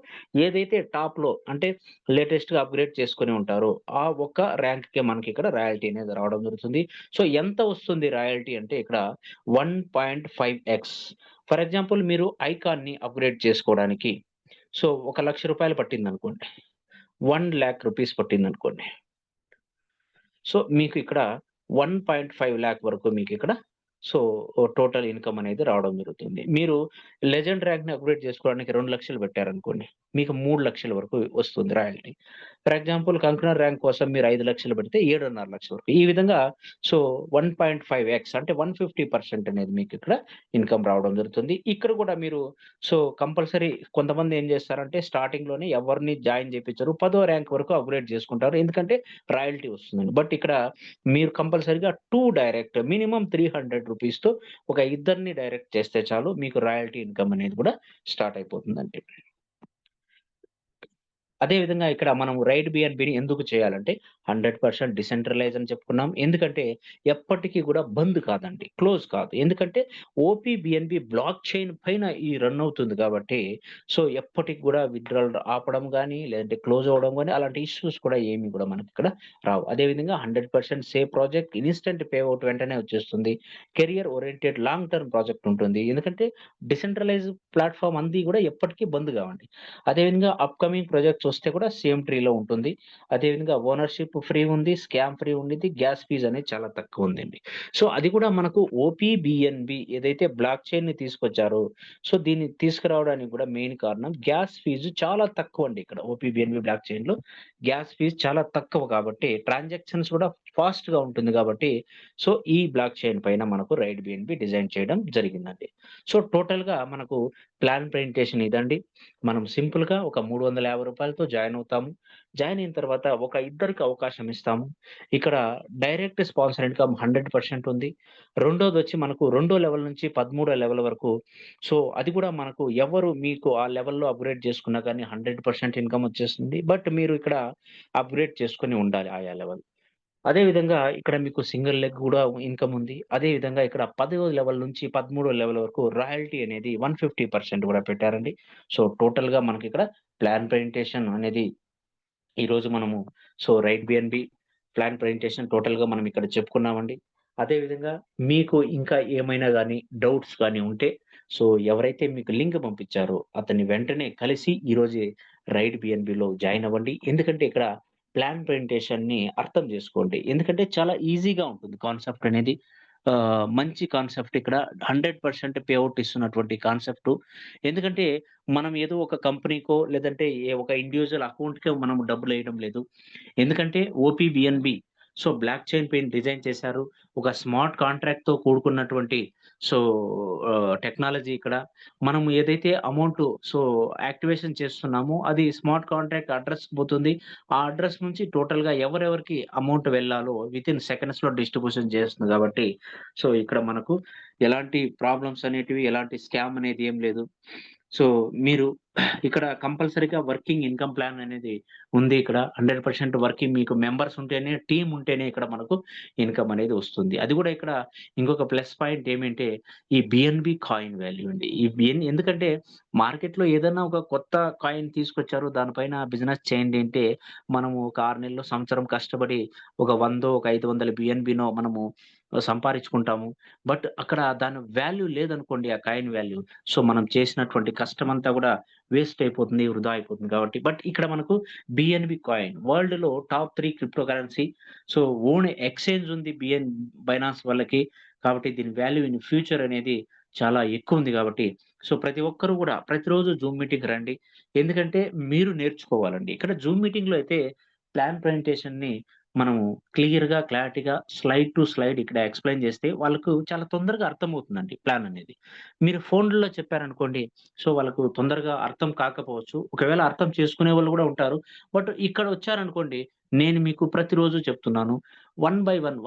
ఏదైతే టాప్‌లో అంటే లేటెస్ట్‌గా అప్‌గ్రేడ్ చేసుకొని ఉంటారో ఆ ఒక్క ర్యాంక్‌కే మనకిక్కడ రాయల్టీ అనేది రావడం జరుగుతుంది. ఎంత వస్తుంది రాయల్టీ అంటే ఇక్కడ 1.5x. ఫర్ ఎగ్జాంపుల్ మీరు ఐకాన్‌ని అప్‌గ్రేడ్ చేసుకోవడానికి ఒక రూ. 1,00,000 పట్టిందనుకోండి. 1,00,000 రూపీస్ పట్టిందనుకోండి. మీకు ఇక్కడ 1,50,000 వరకు మీకిక్కడ సో, టోటల్ ఇన్‌కమ్ అనేది రావడం జరుగుతుంది. మీరు లెజెండ్ ర్యాంక్‌ని అప్‌గ్రేడ్ చేసుకోవడానికి 2,00,000 పెట్టారనుకోండి. మీకు 3,00,000 వరకు వస్తుంది రాయల్టీ. ఫర్ ఎగ్జాంపుల్ కంకణర్ ర్యాంక్ కోసం మీరు 5,00,000 పెడితే 7,500,000 వరకు. ఈ విధంగా సో, 1.5x అంటే 150% అనేది మీకిక్కడ ఇన్‌కమ్ రావడం జరుగుతుంది. ఇక్కడ కూడా మీరు కంపల్సరీ కొంతమంది ఏం చేస్తారంటే స్టార్టింగ్‌లోనే ఎవరిని జాయిన్ చేపిచ్చరు. 10వ ర్యాంక్ వరకు అప్‌గ్రేడ్ చేసుకుంటారు. ఎందుకంటే రాయల్టీ వస్తుందండి. బట్ ఇక్కడ మీరు కంపల్సరీగా 2 డైరెక్ట్ మినిమమ్ 300 రూపీస్‌తో ఒక ఇద్దరిని డైరెక్ట్ చేస్తే చాలు మీకు రాయల్టీ ఇన్‌కమ్ అనేది కూడా స్టార్ట్ అయిపోతుందండి. అదే విధంగా ఇక్కడ మనం రైట్ బిఎన్‌బిని ఎందుకు చేయాలంటే 100% డిసెంట్రలైజ్ అని చెప్పుకున్నాం. ఎందుకంటే ఎప్పటికి కూడా బంద్ కాదండి. క్లోజ్ కాదు. ఎందుకంటే ఓపీ బిఎన్‌బి బ్లాక్ చైన్ పైన ఈ రన్ అవుతుంది కాబట్టి ఎప్పటికి కూడా విత్‌డ్రాల్ ఆపడం గాని, లేదంటే క్లోజ్ అవ్వడం గాని అలాంటి ఇష్యూస్ కూడా ఏమి కూడా మనకిక్కడ రావు. అదే విధంగా 100% safe project instant pay out వెంటనే వచ్చేస్తుంది. Career oriented long term project ఉంటుంది. ఎందుకంటే డిసెంట్రలైజ్ ప్లాట్‌ఫార్మ్ అంది కూడా ఎప్పటికి బంద్ కావండి. అదేవిధంగా అప్‌కమింగ్ ప్రాజెక్ట్స్ వస్తే కూడా సేమ్ ట్రీలో ఉంటుంది. అదేవిధంగా ఓనర్‌షిప్ ఫ్రీ ఉంది. స్కామ్ ఫ్రీ ఉండిద్ది. గ్యాస్ ఫీజ్ అనేది చాలా తక్కువుందండి. అది కూడా మనకు ఓపీబీఎన్‌బీ ఏదైతే బ్లాక్ చైన్‌ని తీసుకొచ్చారో, దీన్ని తీసుకురావడానికి కూడా మెయిన్ కారణం గ్యాస్ ఫీజు చాలా తక్కువండి ఇక్కడ. ఓపీబీఎన్‌బీ బ్లాక్ చైన్‌లో గ్యాస్ ఫీజ్ చాలా తక్కువ కాబట్టి ట్రాన్సాక్షన్స్ కూడా ఫాస్ట్‌గా ఉంటుంది కాబట్టి, ఈ బ్లాక్ చైన్ పైన మనకు రైట్ బిఎన్‌బీ డిజైన్ చేయడం జరిగిందండి. టోటల్‌గా మనకు ప్లాన్ ప్రెజెంటేషన్ ఇదండి. మనం సింపుల్‌గా ఒక రూ. 350తో జాయిన్ అవుతాము. జాయిన్ అయిన తర్వాత ఒక ఇద్దరికి అవకాశం ఇస్తాము. ఇక్కడ డైరెక్ట్ స్పాన్సర్ ఇన్‌కమ్ 100% ఉంది. రెండోదొచ్చి మనకు రెండో లెవెల్ నుంచి 13 లెవెల్ వరకు అది కూడా మనకు ఎవరు మీకు ఆ లెవెల్‌లో అప్‌గ్రేడ్ చేసుకున్నా గాని 100% ఇన్‌కమ్ వచ్చేస్తుంది. బట్ మీరు ఇక్కడ అప్‌గ్రేడ్ చేసుకొని ఉండాలి ఆయా లెవెల్. అదే విధంగా ఇక్కడ మీకు సింగిల్ లెగ్ గూడా ఇన్‌కమ్ ఉంది. అదే విధంగా ఇక్కడ 10వ లెవెల్ నుంచి 13వ లెవెల్ వరకు రాయల్టీ అనేది 150% గూడా పెట్టారండి. టోటల్‌గా మనకిక్కడ ప్లాన్ ప్రెజెంటేషన్ అనేది ఈరోజు మనము రైట్ బిఎన్‌బి ప్లాన్ ప్రెజెంటేషన్ టోటల్‌గా మనం ఇక్కడ చెప్పుకున్నామండి. అదే విధంగా మీకు ఇంకా ఏమైనా గాని డౌట్స్ గాని ఉంటే ఎవరైతే మీకు లింక్ పంపించారో అతన్ని వెంటనే కలిసి ఈరోజే రైట్ బిఎన్‌బిలో జాయిన్ అవ్వండి. ఎందుకంటే ఇక్కడ ప్లాన్ ప్రెజెంటేషన్‌ని అర్థం చేసుకోండి. ఎందుకంటే చాలా ఈజీగా ఉంటుంది కాన్సెప్ట్ అనేది. మంచి కాన్సెప్ట్ ఇక్కడ 100% పే ఔట్ ఇస్తున్నటువంటి కాన్సెప్టు. ఎందుకంటే మనం ఏదో ఒక కంపెనీకో లేదంటే ఒక ఇండివిడ్యువల్ అకౌంట్‌కో మనం డబ్బులేయడం లేదు. ఎందుకంటే ఓపీబీఎన్‌బీ బ్లాక్ చైన్ పైన డిజైన్ చేశారు. ఒక స్మార్ట్ కాంట్రాక్ట్‌తో కూడుకున్నటువంటి సో టెక్నాలజీ ఇక్కడ. మనం ఏదైతే అమౌంట్ యాక్టివేషన్ చేస్తున్నామో అది స్మార్ట్ కాంట్రాక్ట్ అడ్రెస్‌కి పోతుంది. ఆ అడ్రెస్ నుంచి టోటల్‌గా ఎవరెవరికి అమౌంట్ వెళ్ళాలో వితిన్ సెకండ్స్‌లో డిస్ట్రిబ్యూషన్ చేస్తుంది కాబట్టి ఇక్కడ మనకు ఎలాంటి ప్రాబ్లమ్స్ అనేటివి, ఎలాంటి స్కామ్ అనేది ఏం లేదు. సో, మీరు ఇక్కడ కంపల్సరీగా వర్కింగ్ ఇన్‌కమ్ ప్లాన్ అనేది ఉంది ఇక్కడ. 100% వర్కింగ్ మీకు మెంబర్స్ ఉంటేనే, టీమ్ ఉంటేనే ఇక్కడ మనకు ఇన్‌కమ్ అనేది వస్తుంది. అది గూడా ఇక్కడ ఇంకొక ప్లస్ పాయింట్ ఏమంటే, ఈ బిఎన్‌బి కాయిన్ వాల్యూ అండి. ఈ ఎందుకంటే మార్కెట్‌లో ఏదన్నా ఒక కొత్త కాయిన్ తీసుకొచ్చారు. దానిపైన బిజినెస్ చేయండి అంటే, మనము ఒక 6 నెల్లో, సంవత్సరం కష్టపడి ఒక 100, ఒక 500 బిఎన్‌బినో మనము సంపారించుకుంటాము. బట్ అక్కడ దాని వాల్యూ లేదనుకోండి ఆ కాయిన్ వాల్యూ. సో, మనం చేసినటువంటి కష్టమంతా గూడా వేస్ట్ అయిపోతుంది, వృధా అయిపోతుంది కాబట్టి. బట్ ఇక్కడ మనకు బిఎన్‌బి కాయిన్ వరల్డ్‌లో top 3 crypto currency. So, own exchange ఉంది బైనాన్స్ వాళ్ళకి. కాబట్టి దీని వాల్యూ ఇన్ ఫ్యూచర్ అనేది చాలా ఎక్కువుంది కాబట్టి, సో, ప్రతి ఒక్కరు గూడా ప్రతిరోజు జూమ్ మీటింగ్‌కి రండి. ఎందుకంటే మీరు నేర్చుకోవాలండి. ఇక్కడ జూమ్ మీటింగ్‌లో అయితే ప్లాన్ ప్రజెంటేషన్‌ని మనము క్లియర్‌గా, క్లారిటీగా స్లైడ్ టు స్లైడ్ ఇక్కడ ఎక్స్‌ప్లెయిన్ చేస్తే వాళ్ళకు చాలా తొందరగా అర్థమవుతుందండి ప్లాన్ అనేది. మీరు ఫోన్‌లో చెప్పారనుకోండి, సో, వాళ్ళకు తొందరగా అర్థం కాకపోవచ్చు. ఒకవేళ అర్థం చేసుకునేవాళ్ళు గూడా ఉంటారు. బట్ ఇక్కడొచ్చారనుకోండి, నేను మీకు ప్రతిరోజు చెప్తున్నాను. వన్ బై వన్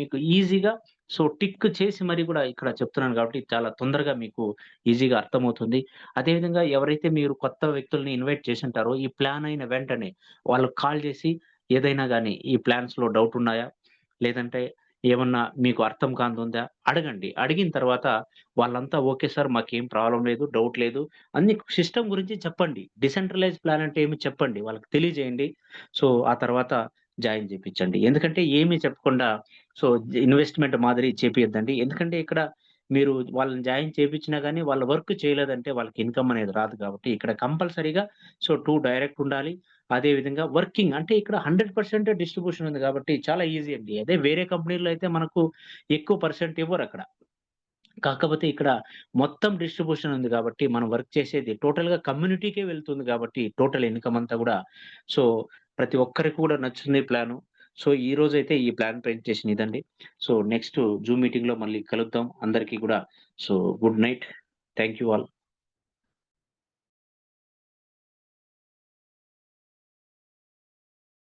మీకు ఈజీగా సో, టిక్ చేసి మరి గూడా ఇక్కడ చెప్తున్నాను కాబట్టి చాలా తొందరగా మీకు ఈజీగా అర్థమవుతుంది. అదేవిధంగా ఎవరైతే మీరు కొత్త వ్యక్తుల్ని ఇన్వైట్ చేసుంటారో, ఈ ప్లాన్ అయిన వెంటనే వాళ్ళకి కాల్ చేసి ఏదైనా గాని ఈ ప్లాన్స్‌లో డౌట్ ఉన్నాయా? లేదంటే ఏమన్నా మీకు అర్థం కానిదుందా? అడగండి. అడిగిన తర్వాత వాళ్ళంతా ఓకే సార్ మాకేం ప్రాబ్లమ్ లేదు, డౌట్ లేదు. అన్ని సిస్టమ్ గురించి చెప్పండి. డిసెంట్రలైజ్ ప్లాన్ అంటే ఏమి చెప్పండి. వాళ్ళకి తెలియజేయండి. సో, ఆ తర్వాత జాయిన్ చేపిచ్చండి. ఎందుకంటే ఏమి చెప్పకుండా సో, ఇన్వెస్ట్‌మెంట్ మాదిరి చేపియద్దండి. ఎందుకంటే ఇక్కడ మీరు వాళ్ళని జాయిన్ చేపిచ్చినా గాని వాళ్ళ వర్క్ చేయలేదంటే వాళ్ళకి ఇన్‌కమ్ అనేది రాదు కాబట్టి ఇక్కడ కంపల్సరీగా సో, 2 డైరెక్ట్ ఉండాలి. అదే విధంగా వర్కింగ్ అంటే ఇక్కడ 100% డిస్ట్రిబ్యూషన్ ఉంది కాబట్టి చాలా ఈజీ అండి. అదే వేరే కంపెనీలో అయితే మనకు ఎక్కువ పర్సెంట్ ఇవ్వరక్కడ. కాకపోతే ఇక్కడ మొత్తం డిస్ట్రిబ్యూషన్ ఉంది కాబట్టి మనం వర్క్ చేసేది టోటల్‌గా కమ్యూనిటీకే వెళ్తుంది కాబట్టి టోటల్ ఇన్‌కమ్ అంతా గూడా సో, ప్రతి ఒక్కరికి కూడా నచ్చుతుంది ప్లాను. సో, ఈరోజైతే ఈ ప్లాన్ ప్రెజెంటేషన్ ఇదండి. సో, నెక్స్ట్ జూమ్ మీటింగ్‌లో మళ్ళీ కలుద్దాం. అందరికీ గూడా so, good night. Thank you all.